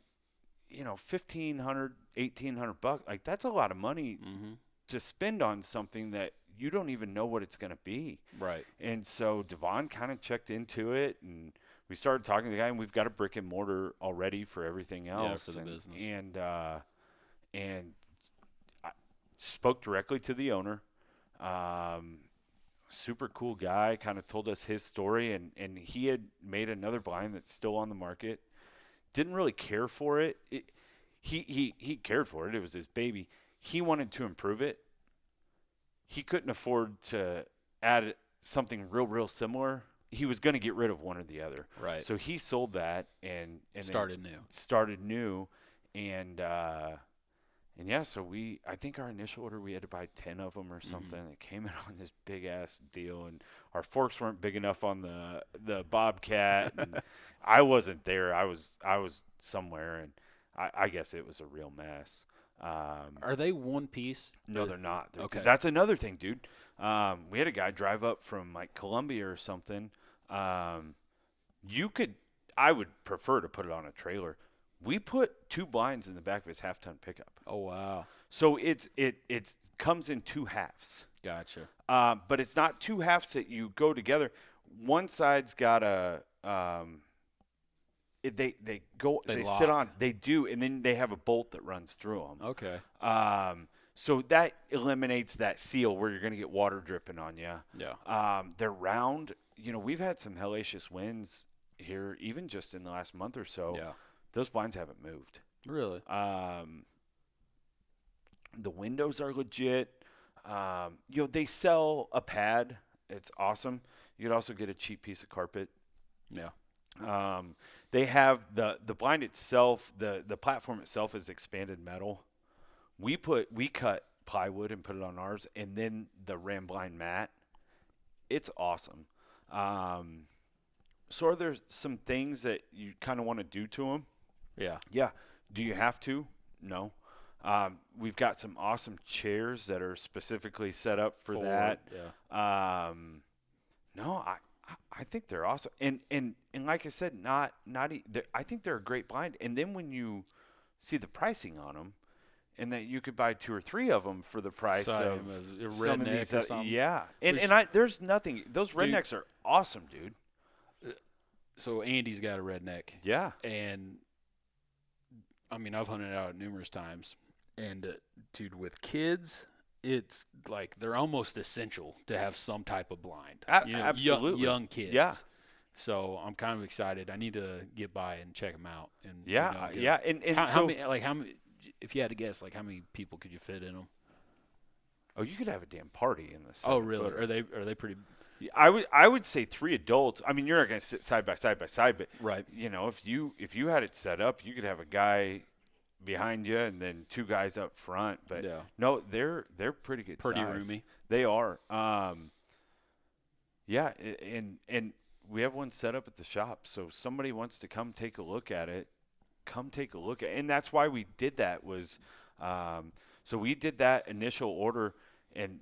$1,500, $1,800, like that's a lot of money to spend on something that you don't even know what it's going to be. Right. And so Devon kind of checked into it, and we started talking to the guy, and we've got a brick and mortar already for everything else. Yeah, for the business. And I spoke directly to the owner. Super cool guy, kind of told us his story, and he had made another blind that's still on the market. Didn't really care for it. He cared for it. It was his baby. He wanted to improve it. He couldn't afford to add something real similar. He was going to get rid of one or the other. Right. So he sold that and started new. And yeah, so I think our initial order, we had to buy 10 of them or something. It came in on this big ass deal, and our forks weren't big enough on the Bobcat. And I wasn't there. I was somewhere, and I guess it was a real mess. Are they one piece? No, they're not. Okay. That's another thing, dude. We had a guy drive up from like Columbia or something. I would prefer to put it on a trailer. We put 2 blinds in the back of his half-ton pickup. Oh, wow. So it comes in 2 halves. Gotcha. But it's not 2 halves that you go together. One side's got they sit on. They do, and then they have a bolt that runs through them. Okay. So that eliminates that seal where you're going to get water dripping on you. Yeah. They're round. We've had some hellacious winds here, even just in the last month or so. Yeah. Those blinds haven't moved. Really? The windows are legit. They sell a pad. It's awesome. You could also get a cheap piece of carpet. Yeah. They have the blind itself, the platform itself is expanded metal. We cut plywood and put it on ours, and then the Ram blind mat. It's awesome. So are there some things that you kind of want to do to them? Yeah. Yeah. Do you have to? No. We've got some awesome chairs that are specifically set up for that. Yeah. No, I think they're awesome, and like I said, I think they're a great blind. And then when you see the pricing on them, and that you could buy 2 or 3 of them for the price of a some of redneck these, or something. yeah. And there's nothing. Those rednecks are awesome, dude. So Andy's got a redneck. Yeah, And I mean, I've hunted out numerous times, and dude, with kids, it's like they're almost essential to have some type of blind. Absolutely, young kids. Yeah. So I'm kind of excited. I need to get by and check them out. And Yeah, and how many? If you had to guess, like how many people could you fit in them? Oh, you could have a damn party in this. Oh, really? Are they pretty? I would say 3 adults. I mean, you're not going to sit side by side, but right. If you had it set up, you could have a guy behind you and then 2 guys up front. But no, they're pretty good. Pretty size. roomy. They are. Yeah, and we have one set up at the shop. So if somebody wants to come take a look at it, come take a look at it. And that's why we did that was, so we did that initial order and.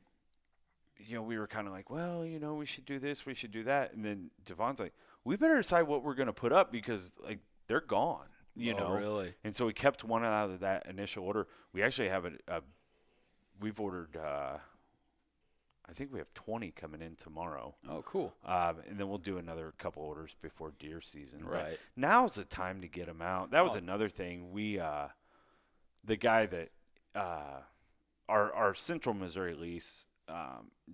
We were kind of like, well, we should do this, we should do that. And then Devon's like, we better decide what we're going to put up because, like, they're gone, Really? And so we kept one out of that initial order. We actually have we've ordered, I think we have 20 coming in tomorrow. Oh, cool. And then we'll do another couple orders before deer season. Right. But now's the time to get them out. That was another thing. We, the guy that, our Central Missouri lease,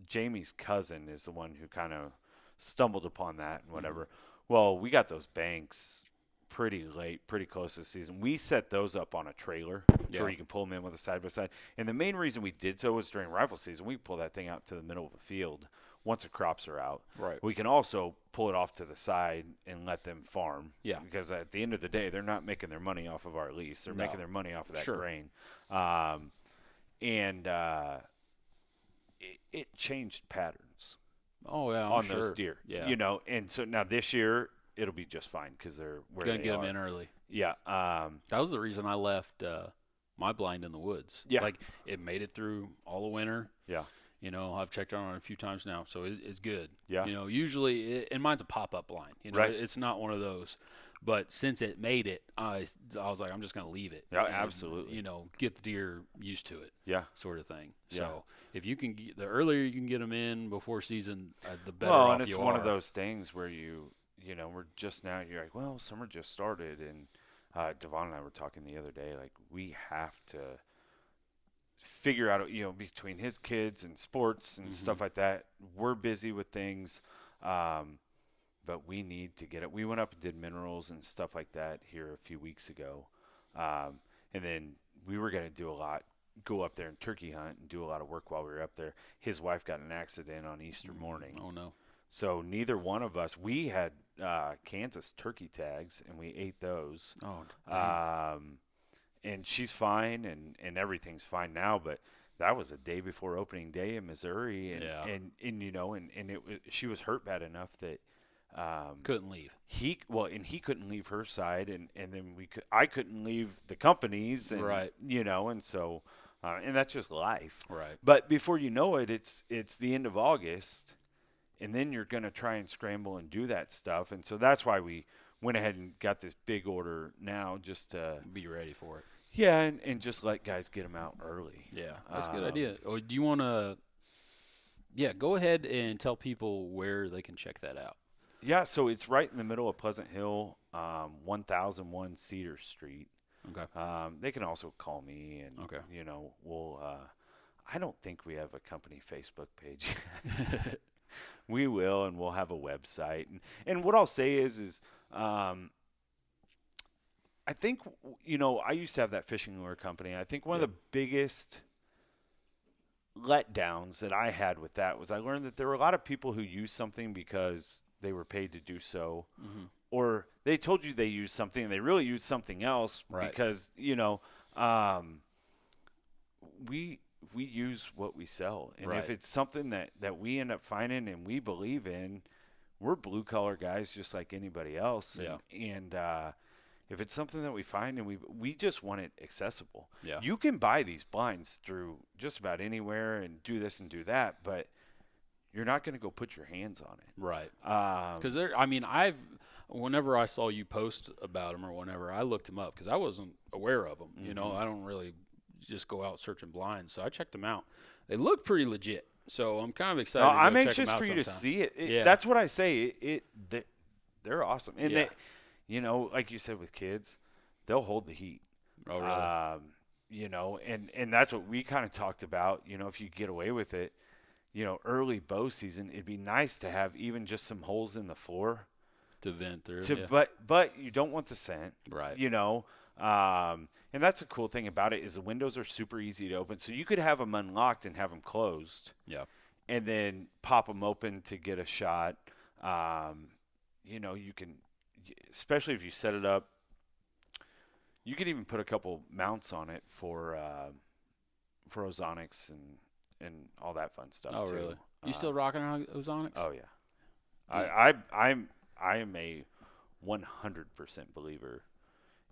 Jamie's cousin is the one who kind of stumbled upon that and whatever. Mm-hmm. Well, we got those banks pretty late, pretty close this season. We set those up on a trailer where you can pull them in with a side-by-side. And the main reason we did so was during rifle season. We pull that thing out to the middle of a field once the crops are out. Right. We can also pull it off to the side and let them farm. Yeah. Because at the end of the day, they're not making their money off of our lease. They're making their money off of that grain. It changed patterns. Oh yeah, on those deer. Yeah, and so now this year it'll be just fine because they're where gonna they get are. them in early. Yeah, that was the reason I left my blind in the woods. Yeah, like it made it through all the winter. Yeah, I've checked on it a few times now, so it's good. Yeah, usually and mine's a pop-up blind. Right. It's not one of those. But since it made it, I was like, I'm just going to leave it. Yeah, and, absolutely. Get the deer used to it. Yeah. Sort of thing. Yeah. So if you can, the earlier you can get them in before season, the better off you are. Well, and it's one of those things where we're just now, you're like, well, summer just started. And Devon and I were talking the other day, like, we have to figure out, between his kids and sports and stuff like that, we're busy with things. But we need to get it. We went up and did minerals and stuff like that here a few weeks ago. And then we were going to go up there and turkey hunt and do a lot of work while we were up there. His wife got in an accident on Easter morning. Oh, no. So neither one of us, we had Kansas turkey tags, and we ate those. Oh, and she's fine, and everything's fine now, but that was a day before opening day in Missouri. And she was hurt bad enough that couldn't leave. He couldn't leave her side, and then I couldn't leave the companies, and, right. And so, and that's just life. Right. But before you know it, it's the end of August, and then you're going to try and scramble and do that stuff. And so that's why we went ahead and got this big order now just to be ready for it. Yeah, and just let guys get them out early. Yeah, that's a good idea. Oh, do you want to go ahead and tell people where they can check that out? Yeah, so it's right in the middle of Pleasant Hill, 1001 Cedar Street. Okay. They can also call me, and we'll. I don't think we have a company Facebook page. We will, and we'll have a website. And what I'll say is I think I used to have that fishing lure company. I think one of the biggest letdowns that I had with that was I learned that there were a lot of people who use something because they were paid to do so, or they told you they used something and they really used something else because we use what we sell, and if it's something that we end up finding and we believe in, we're blue collar guys just like anybody else. And if it's something that we find and we just want it accessible, you can buy these blinds through just about anywhere and do this and do that, but you're not going to go put your hands on it. Right. Because whenever I saw you post about them or whenever, I looked them up because I wasn't aware of them. You know, I don't really just go out searching blind. So I checked them out. They look pretty legit. So I'm kind of excited. No, to I'm go check anxious them out for you to sometime. see it. Yeah. That's what I say. They're awesome. And Yeah. they, you know, like you said with kids, they'll hold the heat. Oh, really? You know, and that's what we kind of talked about. You know, if you get away with it, you know, early bow season, it'd be nice to have even just some holes in the floor To vent through. but you don't want the scent. Right. You know, and that's a cool thing about it is the windows are super easy to open. So you could have them unlocked and have them closed. Yeah. And then pop them open to get a shot. You know, you can, especially if you set it up, you could even put a couple mounts on it for ozonics and all that fun stuff. Oh, too. really? You still rocking ozonics? Oh yeah. Yeah. I am a 100% believer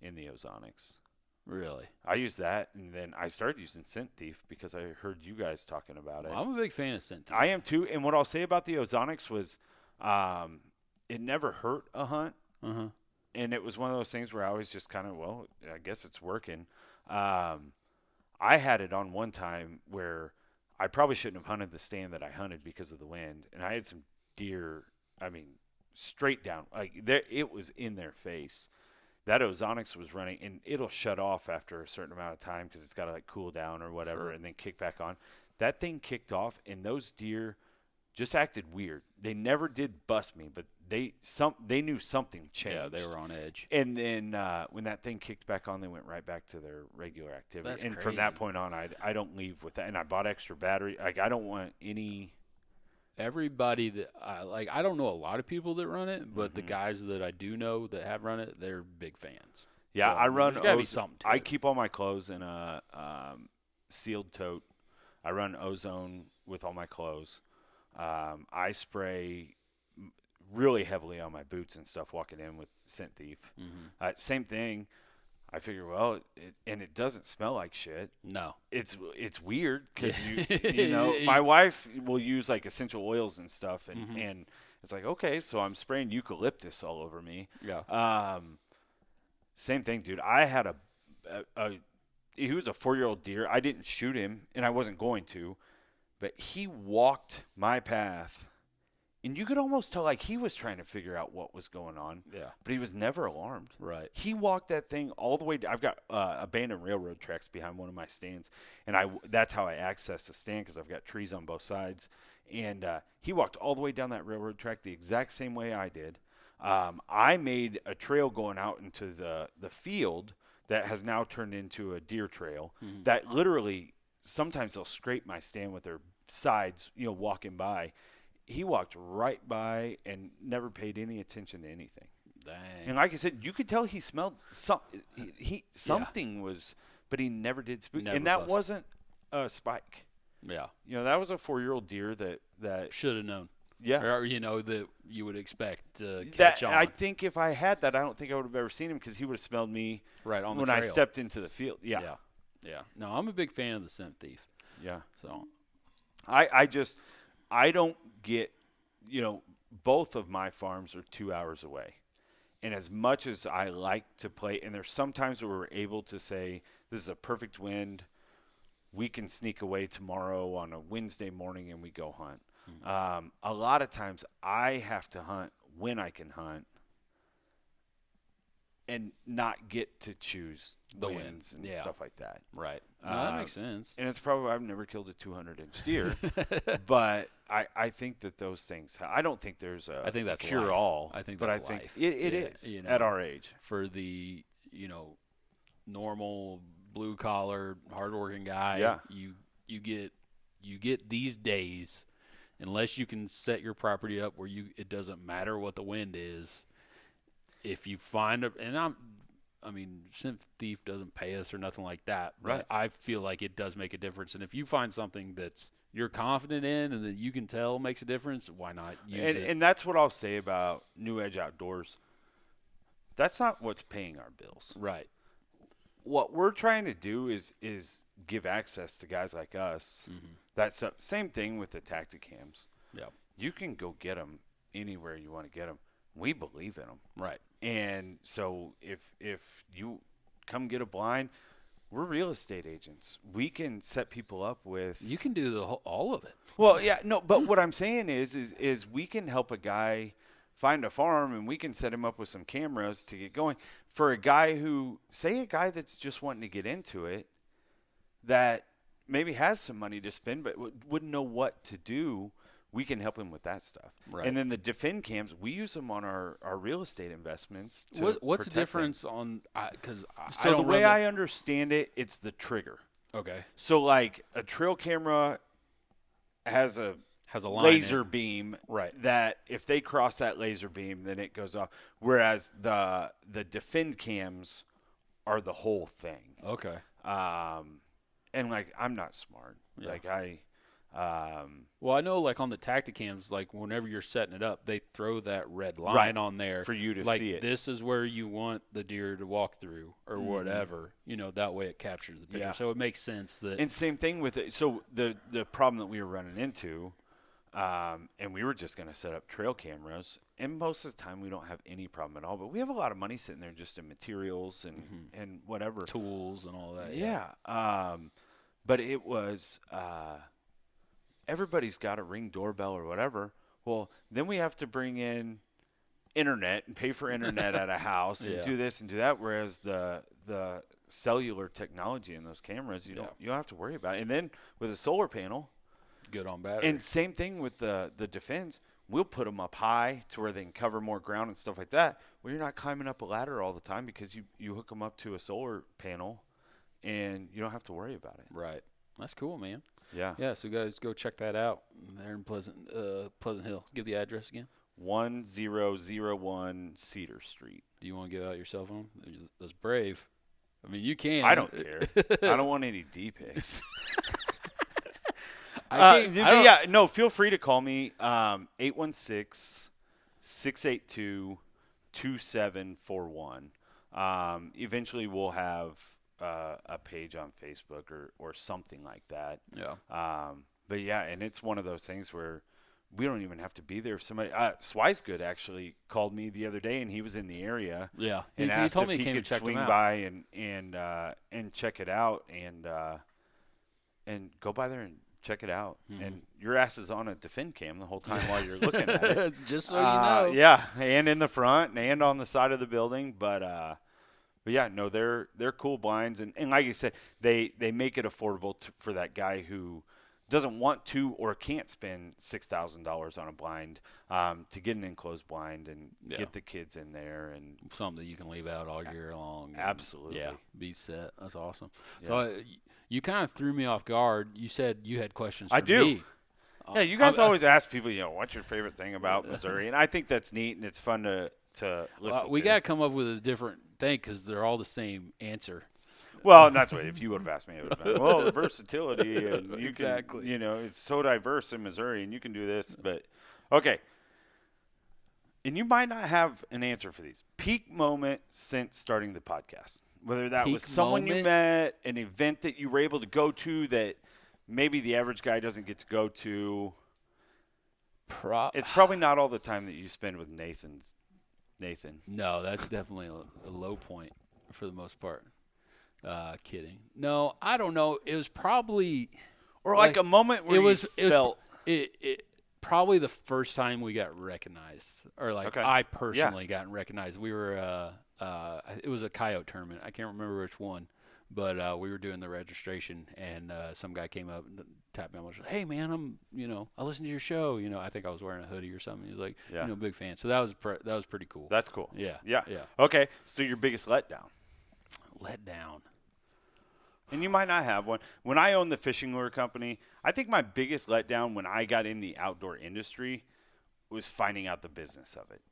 in the ozonics. Really? I use that, and then I started using Scent Thief because I heard you guys talking about it. Well, I'm a big fan of Scent Thief. I am too. And what I'll say about the ozonics was, it never hurt a hunt. Uh-huh. And it was one of those things where I was just kind of, well, I guess it's working. I had it on one time where I probably shouldn't have hunted the stand that I hunted because of the wind. And I had some deer, straight down. It was in their face. That ozonics was running, and it'll shut off after a certain amount of time because it's got to cool down or whatever, and then kick back on. That thing kicked off, and those deer just acted weird. They never did bust me, but they knew something changed. Yeah, they were on edge. And then when that thing kicked back on, they went right back to their regular activity. That's and crazy. from that point on, I don't leave with that. And I bought extra battery. I don't want any. Everybody that I don't know a lot of people that run it, but the guys that I do know that have run it, they're big fans. Yeah, So, I run. There's gotta be something to I it. keep all my clothes in a sealed tote. I run ozone with all my clothes. I spray really heavily on my boots and stuff walking in with Scent Thief. Mm-hmm. Same thing. I figure, well, it doesn't smell like shit. No. It's weird because you know my wife will use like essential oils and stuff, and it's like, okay, so I'm spraying eucalyptus all over me. Yeah. Same thing, dude. I had he was a 4-year-old deer. I didn't shoot him, and I wasn't going to, but he walked my path, and you could almost tell like he was trying to figure out what was going on. Yeah. But he was never alarmed. Right. He walked that thing all the way. I've got abandoned railroad tracks behind one of my stands, and that's how I access the stand because I've got trees on both sides. And he walked all the way down that railroad track the exact same way I did. I made a trail going out into the field that has now turned into a deer trail that literally sometimes they'll scrape my stand with their sides, walking by. He walked right by and never paid any attention to anything. Dang. And like I said, you could tell he smelled something was, but he never did spook. Never and that busted. wasn't a spike. Yeah. That was a 4-year-old deer that Should have known. yeah. Or, that you would expect to That catch on. I think if I had that, I don't think I would have ever seen him because he would have smelled me right on the when trail. I stepped into the field. Yeah. Yeah. Yeah. No, I'm a big fan of the Scent Thief. Yeah. So, I don't get, both of my farms are 2 hours away. And as much as I like to play, and there's sometimes where we're able to say, this is a perfect wind, we can sneak away tomorrow on a Wednesday morning and we go hunt. A lot of times I have to hunt when I can hunt and not get to choose The winds and wind. Yeah. stuff like that. right. No, that makes sense. And it's probably, I've never killed a 200-inch deer, but I think that those things, I don't think there's I think that's cure-all. life. I think but that's I think life. it Yeah, is at our age. For the, normal blue-collar, hardworking guy, Yeah. you get these days, unless you can set your property up where it doesn't matter what the wind is. If you find Scent Thief doesn't pay us or nothing like that, but Right. I feel like it does make a difference. And if you find something that's you're confident in and that you can tell makes a difference, why not use it? And that's what I'll say about New Edge Outdoors. That's not what's paying our bills. Right. What we're trying to do is give access to guys like us. That's same thing with the Tacticams. Yeah. You can go get them anywhere you want to get them. We believe in them. Right. And so if you come get a blind, we're real estate agents. We can set people up with. You can do all of it. Well, yeah, no, but what I'm saying is we can help a guy find a farm, and we can set him up with some cameras to get going. For a guy a guy that's just wanting to get into it, that maybe has some money to spend but wouldn't know what to do, we can help him with that stuff. Right. And then the defend cams, we use them on our real estate investments. What's the difference on? Because the way I understand it, it's the trigger. Okay. So like a trail camera has a line laser beam, right? That if they cross that laser beam, then it goes off. Whereas the defend cams are the whole thing. Okay. And like I'm not smart. Yeah. Like I. Well, I know, like on the Tacticams, like whenever you're setting it up, they throw that red line Right. on there for you to like, see it. This is where you want the deer to walk through, or whatever. You know, that way it captures the picture. Yeah. So it makes sense that. And same thing with it. So the problem that we were running into, and we were just going to set up trail cameras, and most of the time we don't have any problem at all. But we have a lot of money sitting there just in materials and whatever tools and all that. Yeah. But it was. Everybody's got a Ring doorbell or whatever. Well, then we have to bring in internet and pay for internet at a house and do this and do that. Whereas the cellular technology in those cameras, you don't have to worry about it. And then with a solar panel, good on battery. And same thing with the defense. We'll put them up high to where they can cover more ground and stuff like that. Well, you're not climbing up a ladder all the time because you hook them up to a solar panel, and you don't have to worry about it. Right. That's cool, man. Yeah. Yeah, so guys, go check that out. They're in Pleasant Hill. Give the address again. 1001 Cedar Street. Do you want to give out your cell phone? That's brave. I mean, you can. I don't care. I don't want any D-pics. No, feel free to call me, 816-682-2741. Eventually we'll have a page on Facebook or something like that. Yeah. But yeah, and it's one of those things where we don't even have to be there. If somebody, Swicegood actually called me the other day, and he was in the area. Yeah. And he asked told if me he could swing by and check it out and go by there and check it out. Mm-hmm. And your ass is on a defend cam the whole time while you're looking at it. Just so you know. Yeah, and in the front and on the side of the building, but yeah, no, they're cool blinds, and like you said, they make it affordable for that guy who doesn't want to or can't spend $6,000 on a blind to get an enclosed blind and get the kids in there and something that you can leave out all year long. Absolutely, yeah, be set. That's awesome. Yeah. So you kind of threw me off guard. You said you had questions. For I do. Me. Yeah, you guys always ask people, what's your favorite thing about Missouri, and I think that's neat and it's fun to listen. We got to come up with a different thing because they're all the same answer. Well, and that's what, if you would have asked me, it would have been, well, the versatility, and you exactly. can, it's so diverse in Missouri, and you can do this, but, okay. And you might not have an answer for these. Peak moment since starting the podcast. Whether that was someone you met, an event that you were able to go to that maybe the average guy doesn't get to go to. It's probably not all the time that you spend with Nathan. No, that's definitely a low point for the most part. Kidding. No, I don't know. It was probably or like a moment where it probably the first time we got recognized, or like I personally gotten recognized. We were it was a coyote tournament. I can't remember which one, but we were doing the registration, and some guy came up and tapped me on my shoulder. Hey man, I listened to your show. I think I was wearing a hoodie or something. He was like, big fan. So that was pretty cool. That's cool. Yeah. Okay, so your biggest letdown. And you might not have one. When I owned the fishing lure company, I think my biggest letdown when I got in the outdoor industry was finding out the business of it.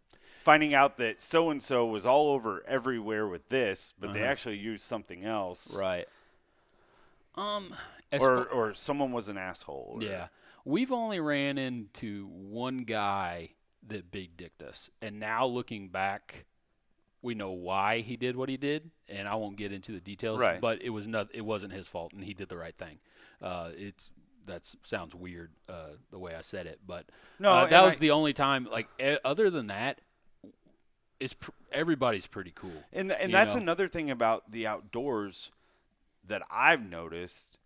Finding out that so-and-so was all over everywhere with this, but they actually used something else. Right. Or someone was an asshole. Yeah. We've only ran into one guy that big dicked us. And now looking back, we know why he did what he did, and I won't get into the details. Right. But it wasn't his fault, and he did the right thing. that sounds weird the way I said it, but No, that was the only time. Like other than that, everybody's pretty cool. And that's another thing about the outdoors that I've noticed.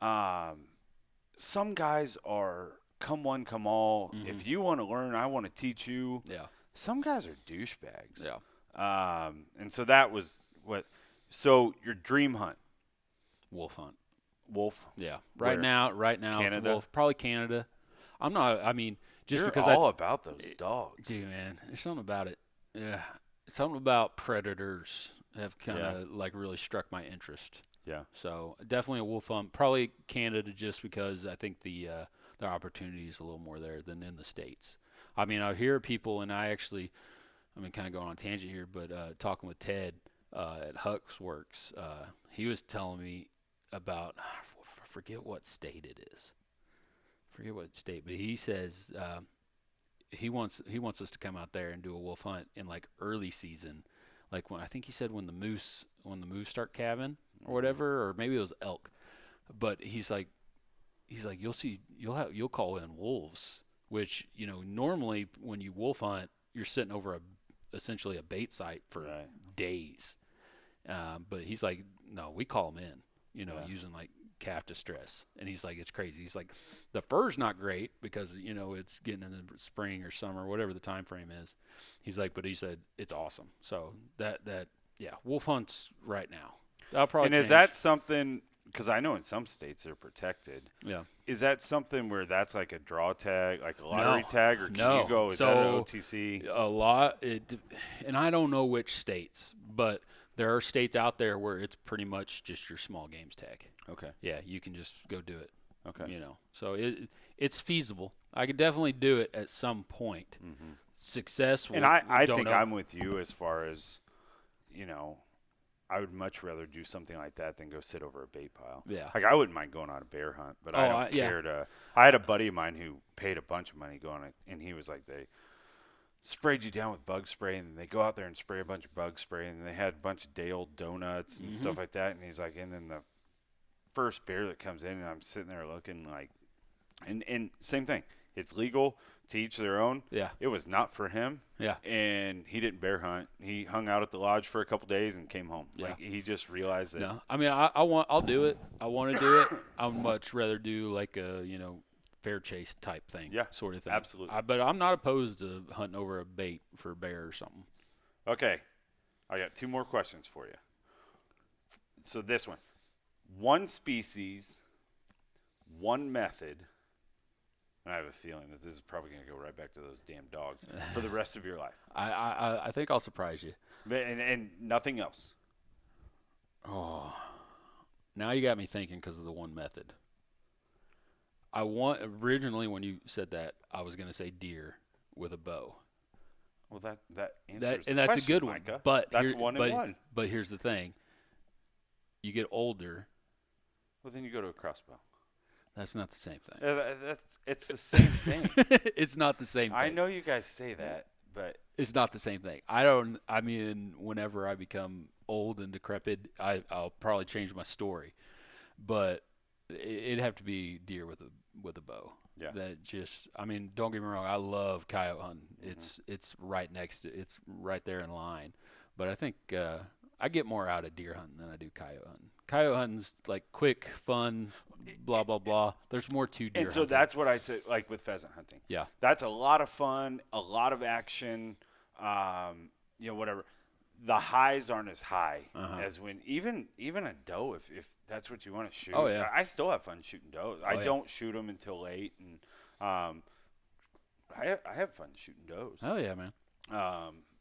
Some guys are come one, come all. Mm-hmm. If you want to learn, I want to teach you. Yeah. Some guys are douchebags. Yeah. And so that was what. So your dream hunt, Wolf hunt. wolf. Yeah. Where? Right now, Canada? it's wolf. Probably Canada. I'm not. I mean, just You're because all about those dogs, dude, man, there's something about it. Yeah. Something about predators have kind of like really struck my interest. Yeah. So definitely a wolf hunt. Probably Canada, just because I think the opportunity is a little more there than in the States. I mean, I hear people, and I mean, kind of going on a tangent here, but talking with Ted at Huck's Works, he was telling me about, I forget what state it is. Forget what state, but he says he wants us to come out there and do a wolf hunt in like early season, like when I think he said when the moose start calving or whatever, or maybe it was elk. But he's like you'll call in wolves, which normally when you wolf hunt you're sitting over essentially a bait site for days. But he's like, no, we call them in, using like calf distress. And he's like, it's crazy. He's like, the fur's not great because, it's getting in the spring or summer, whatever the time frame is. He's like, but he said, it's awesome. So wolf hunts right now. That'll probably change. Is that something, because I know in some states they're protected. Yeah. Is that something where that's like a draw tag, like a lottery tag, or can you go, is that an OTC? A lot, and I don't know which states, but there are states out there where it's pretty much just your small games tag. Okay. Yeah, you can just go do it. Okay. So it's feasible. I could definitely do it at some point. Mm-hmm. Success. And I think I'm with you as far as, I would much rather do something like that than go sit over a bait pile. Yeah. Like, I wouldn't mind going on a bear hunt, but I don't care to. I had a buddy of mine who paid a bunch of money going, and he was like, they sprayed you down with bug spray, and they go out there and spray a bunch of bug spray, and they had a bunch of day-old donuts and stuff like that. And he's like, and then the first bear that comes in, and I'm sitting there looking like, and same thing. It's legal to each their own. Yeah. It was not for him. Yeah. And he didn't bear hunt. He hung out at the lodge for a couple days and came home. Yeah. Like, he just realized that. No, I mean, I'll do it. I want to do it. I'd much rather do like a, fair chase type thing. Yeah, sort of thing. absolutely. But I'm not opposed to hunting over a bait for a bear or something. Okay. I got two more questions for you. So this one species, one method. And I have a feeling that this is probably going to go right back to those damn dogs for the rest of your life. I think I'll surprise you. And nothing else. Oh, now you got me thinking because of the one method. Originally when you said that, I was going to say deer with a bow. Well, that answers and the that's question, a good Micah. one. But that's one and one. But here's the thing: you get older. Well, then you go to a crossbow. That's not the same thing. It's the same thing. It's not the same thing. I know you guys say that, but it's not the same thing. I mean, whenever I become old and decrepit, I'll probably change my story. But it'd have to be deer with a bow. Yeah. Don't get me wrong. I love coyote hunting. It's right it's right there in line. But I think I get more out of deer hunting than I do coyote hunting. Coyote hunting's like quick, fun, blah, blah, blah. There's more to deer And so hunting. that's what I said, like with pheasant hunting. Yeah. That's a lot of fun, a lot of action, whatever. The highs aren't as high as when even a doe, if that's what you want to shoot. Oh, yeah. I still have fun shooting does. I don't shoot them until late, and I have fun shooting does. Oh, yeah, man.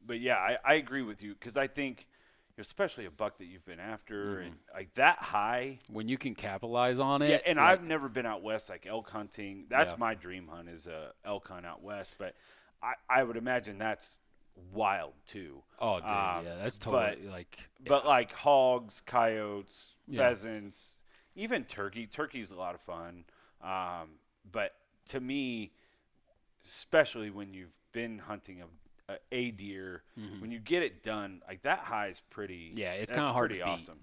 But, yeah, I agree with you because I think – especially a buck that you've been after, and like that high. When you can capitalize on it. Yeah, and I've never been out west like elk hunting. That's my dream hunt is a elk hunt out west. But I would imagine that's wild too. Oh, dude, yeah, that's totally But like hogs, coyotes, pheasants, even turkey. Turkey's a lot of fun. But to me, especially when you've been hunting a deer, when you get it done, like that high is pretty. Yeah, it's kind of hard to beat. awesome.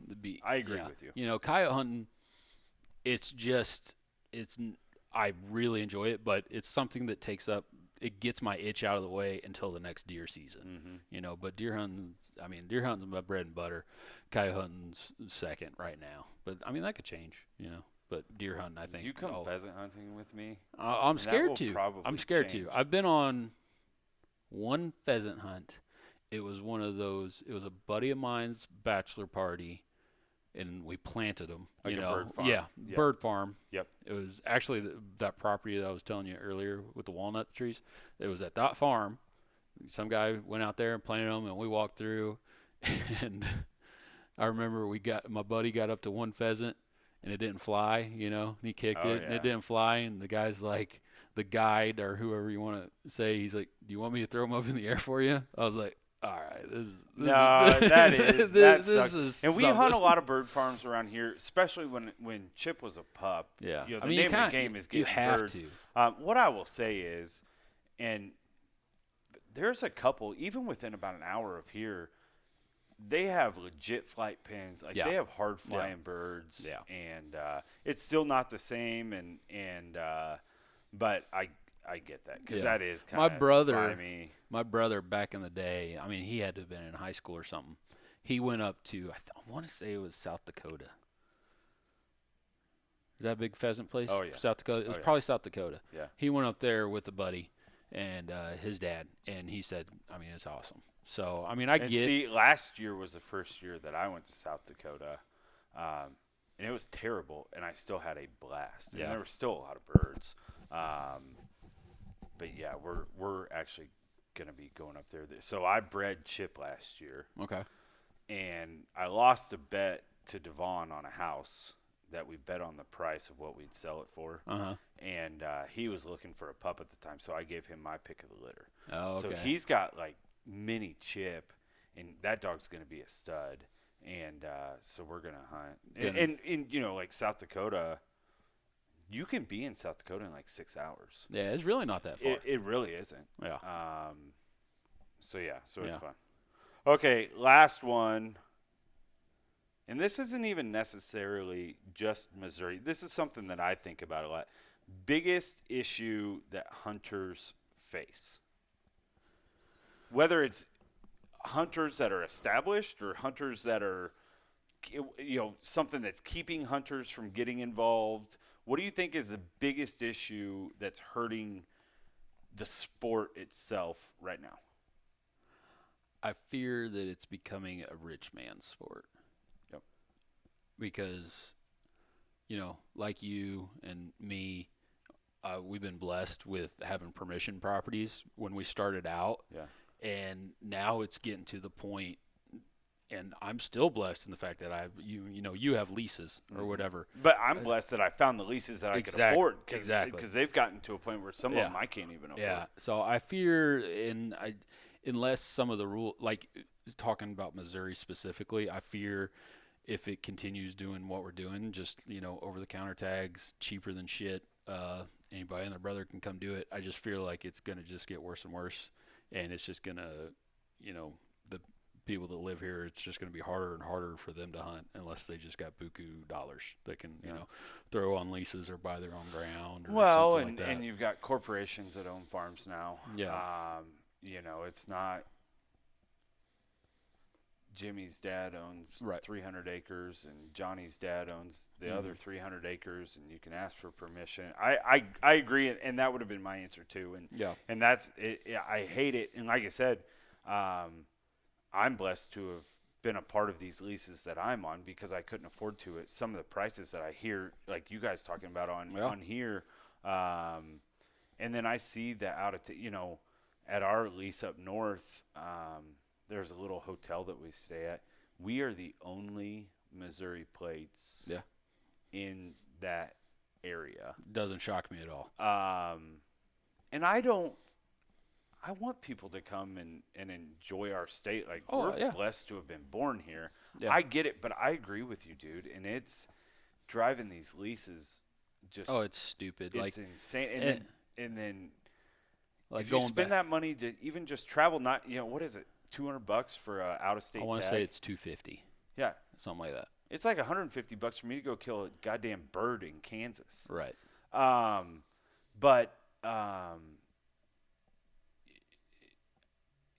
I agree with you. Coyote hunting, it's just I really enjoy it, but it's something that it gets my itch out of the way until the next deer season, but deer hunting's my bread and butter. Coyote hunting's second right now, but I mean, that could change, but deer hunting, I think. You come pheasant hunting with me? I'm scared to. I'm scared change. to. I've been on one pheasant hunt. It was one of those, it was a buddy of mine's bachelor party, and we planted them. Like a bird farm. Yeah, bird farm. Yep. It was actually that property that I was telling you earlier with the walnut trees. It was at that farm. Some guy went out there and planted them, and we walked through. And I remember my buddy got up to one pheasant, and it didn't fly. And he kicked it, and it didn't fly. And the guy's like, the guide or whoever you want to say, he's like, "Do you want me to throw them up in the air for you?" I was like, all right, that sucks. And we something. hunt a lot of bird farms around here, especially when Chip was a pup. Yeah, the name of the game is getting birds. You have to. What I will say is, and there's a couple, even within about an hour of here, they have legit flight pins. Like they have hard flying birds. Yeah. And it's still not the same. But I get that because that is kind of slimy. My brother back in the day, I mean, he had to have been in high school or something. He went up to, I want to say it was South Dakota. Is that a big pheasant place? Oh, yeah. South Dakota. It was probably South Dakota. Yeah. He went up there with a buddy and his dad, and he said, I mean, it's awesome. So, I mean, See, last year was the first year that I went to South Dakota, and it was terrible, and I still had a blast. Yeah. And there were still a lot of birds. But yeah, we're actually gonna be going up there. So I bred Chip last year. Okay. And I lost a bet to Devon on a house that we bet on the price of what we'd sell it for. Uh-huh. And he was looking for a pup at the time, so I gave him my pick of the litter. Oh, okay. So he's got like mini Chip, and that dog's gonna be a stud. And so we're gonna hunt. And like South Dakota. You can be in South Dakota in like 6 hours. Yeah, it's really not that far. It really isn't. Yeah. So it's fun. Okay, last one. And this isn't even necessarily just Missouri. This is something that I think about a lot. Biggest issue that hunters face. Whether it's hunters that are established or hunters that are, something that's keeping hunters from getting involved. What do you think is the biggest issue that's hurting the sport itself right now? I fear that it's becoming a rich man's sport. Yep. Because, like you and me, we've been blessed with having permission properties when we started out. Yeah. And now it's getting to the point, and I'm still blessed in the fact that you have leases or whatever. But I'm blessed that I found the leases that I could afford. Exactly. Because they've gotten to a point where some of them I can't even afford. Yeah. So I fear, unless some of the rule, like talking about Missouri specifically, I fear if it continues doing what we're doing, just, over-the-counter tags, cheaper than shit, anybody and their brother can come do it. I just feel like it's going to just get worse and worse, and it's just going to, the people that live here, it's just going to be harder and harder for them to hunt unless they just got buku dollars that can, throw on leases or buy their own ground or something like that. And you've got corporations that own farms now. Yeah. It's not Jimmy's dad owns 300 acres and Johnny's dad owns the other 300 acres, and you can ask for permission. I agree, and that would have been my answer too. And that's it. I hate it. And like I said, I'm blessed to have been a part of these leases that I'm on because I couldn't afford to at some of the prices that I hear, like you guys talking about on here. And then I see that at our lease up north, there's a little hotel that we stay at. We are the only Missouri plates in that area. Doesn't shock me at all. And I want people to come and enjoy our state. Like, we're blessed to have been born here. Yeah. I get it, but I agree with you, dude. And it's driving these leases just. Oh, it's stupid. It's insane. And then like if you spend that money to even just travel, not, what is it? $200 for a out of state tag? I want to say it's $250. Yeah. Something like that. It's like $150 for me to go kill a goddamn bird in Kansas. Right. But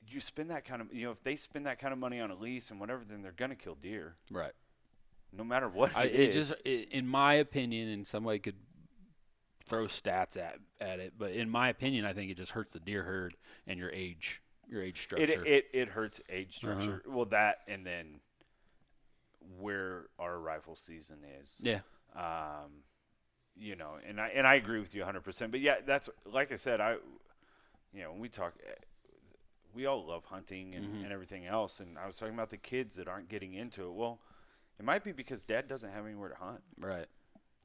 you spend that kind of, if they spend that kind of money on a lease and whatever, then they're going to kill deer. Right. No matter what it is. In my opinion, and somebody could throw stats at it, but in my opinion, I think it just hurts the deer herd and your age structure. It hurts age structure. Well, that, and then where our rifle season is. Yeah. And I agree with you 100%. But yeah, that's, like I said, when we talk, we all love hunting and everything else. And I was talking about the kids that aren't getting into it. Well, it might be because Dad doesn't have anywhere to hunt. Right.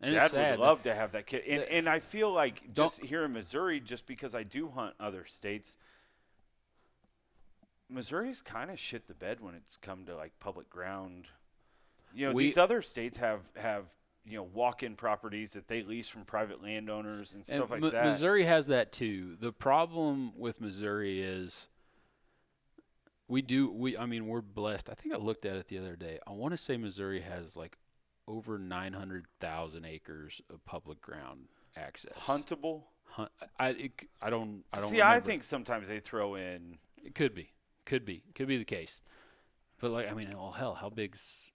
And Dad it's sad would love to have that kid. And I feel like just here in Missouri, just because I do hunt other states, Missouri's kind of shit the bed when it's come to like public ground. These other states have walk-in properties that they lease from private landowners and stuff like that. Missouri has that too. The problem with Missouri is we're blessed. I think I looked at it the other day. I want to say Missouri has like over 900,000 acres of public ground access. Huntable? I don't See, remember. I think sometimes they throw in. It could be the case. But hell, how big's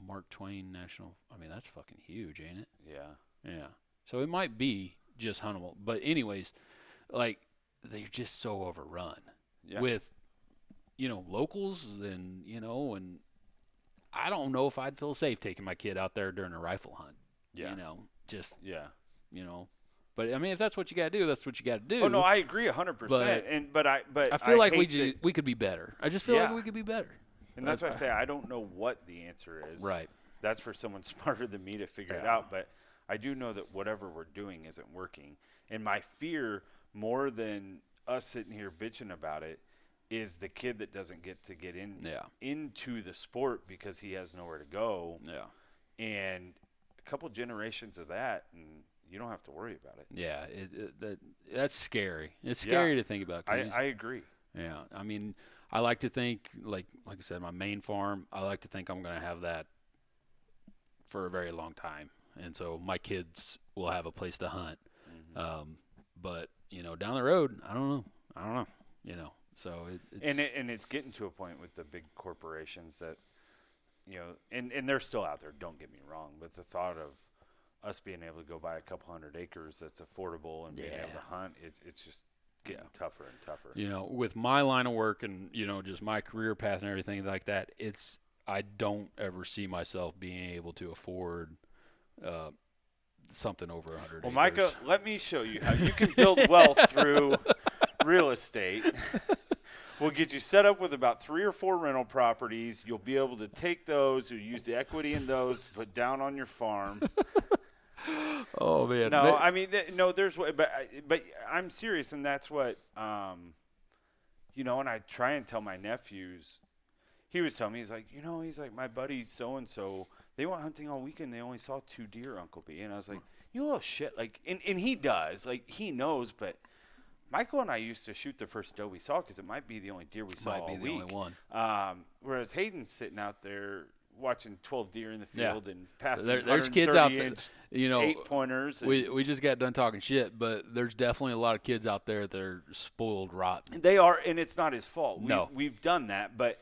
Mark Twain National? I mean, that's fucking huge, ain't it? Yeah. Yeah. So it might be just huntable. But anyways, like, they're just so overrun with, locals and, and I don't know if I'd feel safe taking my kid out there during a rifle hunt. Yeah. But I mean, if that's what you got to do, that's what you got to do. Oh no, I agree 100%. But I feel like we could be better. I just feel like we could be better. And that's why I say I don't know what the answer is. Right. That's for someone smarter than me to figure it out. But I do know that whatever we're doing isn't working. And my fear, more than us sitting here bitching about it, is the kid that doesn't get into the sport because he has nowhere to go. Yeah. And a couple generations of that, and you don't have to worry about it. Yeah, that's scary. It's scary to think about. I agree. Yeah, I mean, I like to think, like I said, my main farm, I like to think I'm going to have that for a very long time. And so my kids will have a place to hunt. But, down the road, I don't know. So it's getting to a point with the big corporations that, and they're still out there, don't get me wrong, but the thought of us being able to go buy a couple hundred acres that's affordable and being able to hunt, it's just getting tougher and tougher. With my line of work and, just my career path and everything like that, I don't ever see myself being able to afford something over 100 acres. Well, Micah, let me show you how you can build wealth through real estate. We'll get you set up with about 3 or 4 rental properties. You'll be able to take those, you use the equity in those, put down on your farm. Oh man! No, I mean, there's but I'm serious, and that's what and I try and tell my nephews. He was telling me, he's like my buddy so and so. They went hunting all weekend. They only saw 2 deer, Uncle B. And I was like, you little shit. Like, and he does, like he knows, but. Michael and I used to shoot the first doe we saw because it might be the only deer we saw all week. Might be the only one. Whereas Hayden's sitting out there watching 12 deer in the field and passing there's kids out there, 8-pointers. We just got done talking shit, but there's definitely a lot of kids out there that are spoiled rotten. They are, and it's not his fault. No. We've done that, but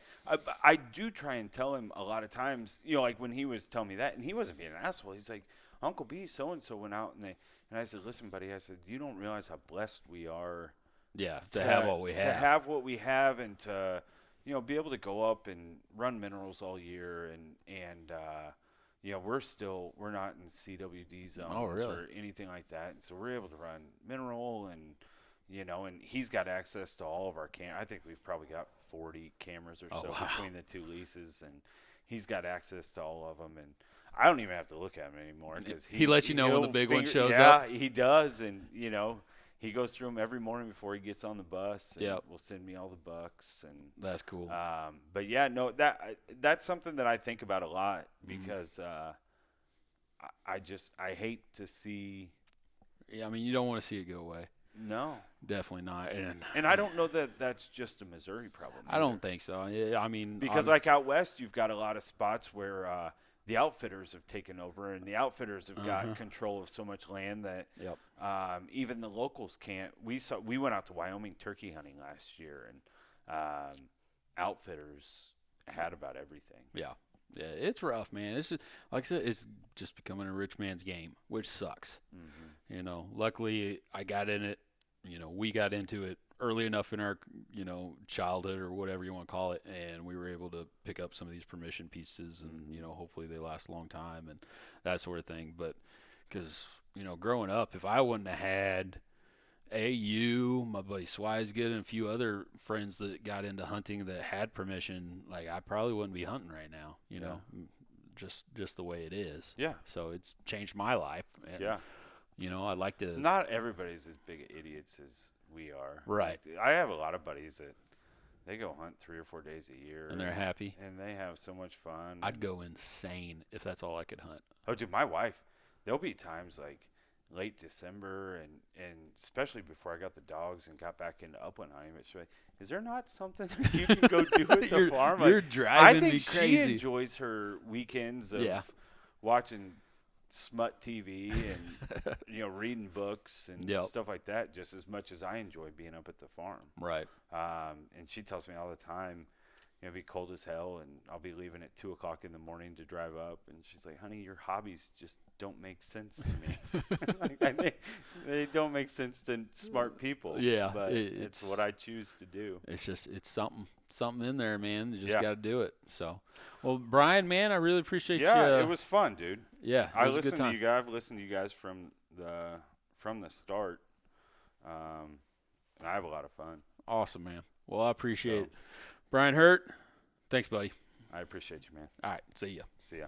I do try and tell him a lot of times, like when he was telling me that, and he wasn't being an asshole. He's like, Uncle B, so-and-so went out, and I said, listen, buddy, I said, you don't realize how blessed we are. Yeah, to have what we have. To have what we have and to, be able to go up and run minerals all year. And we're not in CWD zones or anything like that. And so we're able to run mineral and, and he's got access to all of our I think we've probably got 40 cameras or so between the 2 leases. And he's got access to all of them. And I don't even have to look at him anymore because he lets you know when the big one shows up. Yeah, he does, and he goes through them every morning before he gets on the bus. And will send me all the bucks, and that's cool. But yeah, no, that's something that I think about a lot because I hate to see. Yeah, I mean, you don't want to see it go away. No, definitely not. And I don't know that that's just a Missouri problem. I don't think so. Yeah, I mean, because like out west, you've got a lot of spots where the outfitters have taken over, and the outfitters have got control of so much land that even the locals can't. We went out to Wyoming turkey hunting last year, and outfitters had about everything. Yeah, it's rough, man. It's just, like I said, it's just becoming a rich man's game, which sucks. You know, luckily I got in it. You know, we got into it early enough in our, you know, childhood or whatever you want to call it, and we were able to pick up some of these permission pieces, and, you know, hopefully they last a long time and that sort of thing. But because, you know, growing up, if I wouldn't have had you, my buddy Swisegood, and a few other friends that got into hunting that had permission, like, I probably wouldn't be hunting right now, you know, just the way it is. Yeah. So it's changed my life. And, you know, I'd like to. Not everybody's as big idiots as we are. Right. Like, I have a lot of buddies that they go hunt 3 or 4 days a year. And they're happy. And they have so much fun. I'd go insane if that's all I could hunt. Oh, dude, my wife, there'll be times like late December and especially before I got the dogs and got back into upland hunting, but she's like, is there not something that you can go do at the farm? You're like, driving me crazy. crazy. She enjoys her weekends of watching smut TV and you know, reading books and stuff like that just as much as I enjoy being up at the farm. Right. And she tells me all the time, you know, it'll be cold as hell and I'll be leaving at 2:00 in the morning to drive up, and she's like, honey, your hobbies just don't make sense to me. Like, they don't make sense to smart people. Yeah. But it's what I choose to do. It's just, it's something in there, man. You just got to do it. So, well, Bryan, man, I really appreciate you. Yeah, it was fun, dude. Yeah, I listened to you guys. I've listened to you guys from the start. And I have a lot of fun. Awesome, man. Well, I appreciate it. Bryan Hurt, thanks, buddy. I appreciate you, man. All right, see ya. See ya.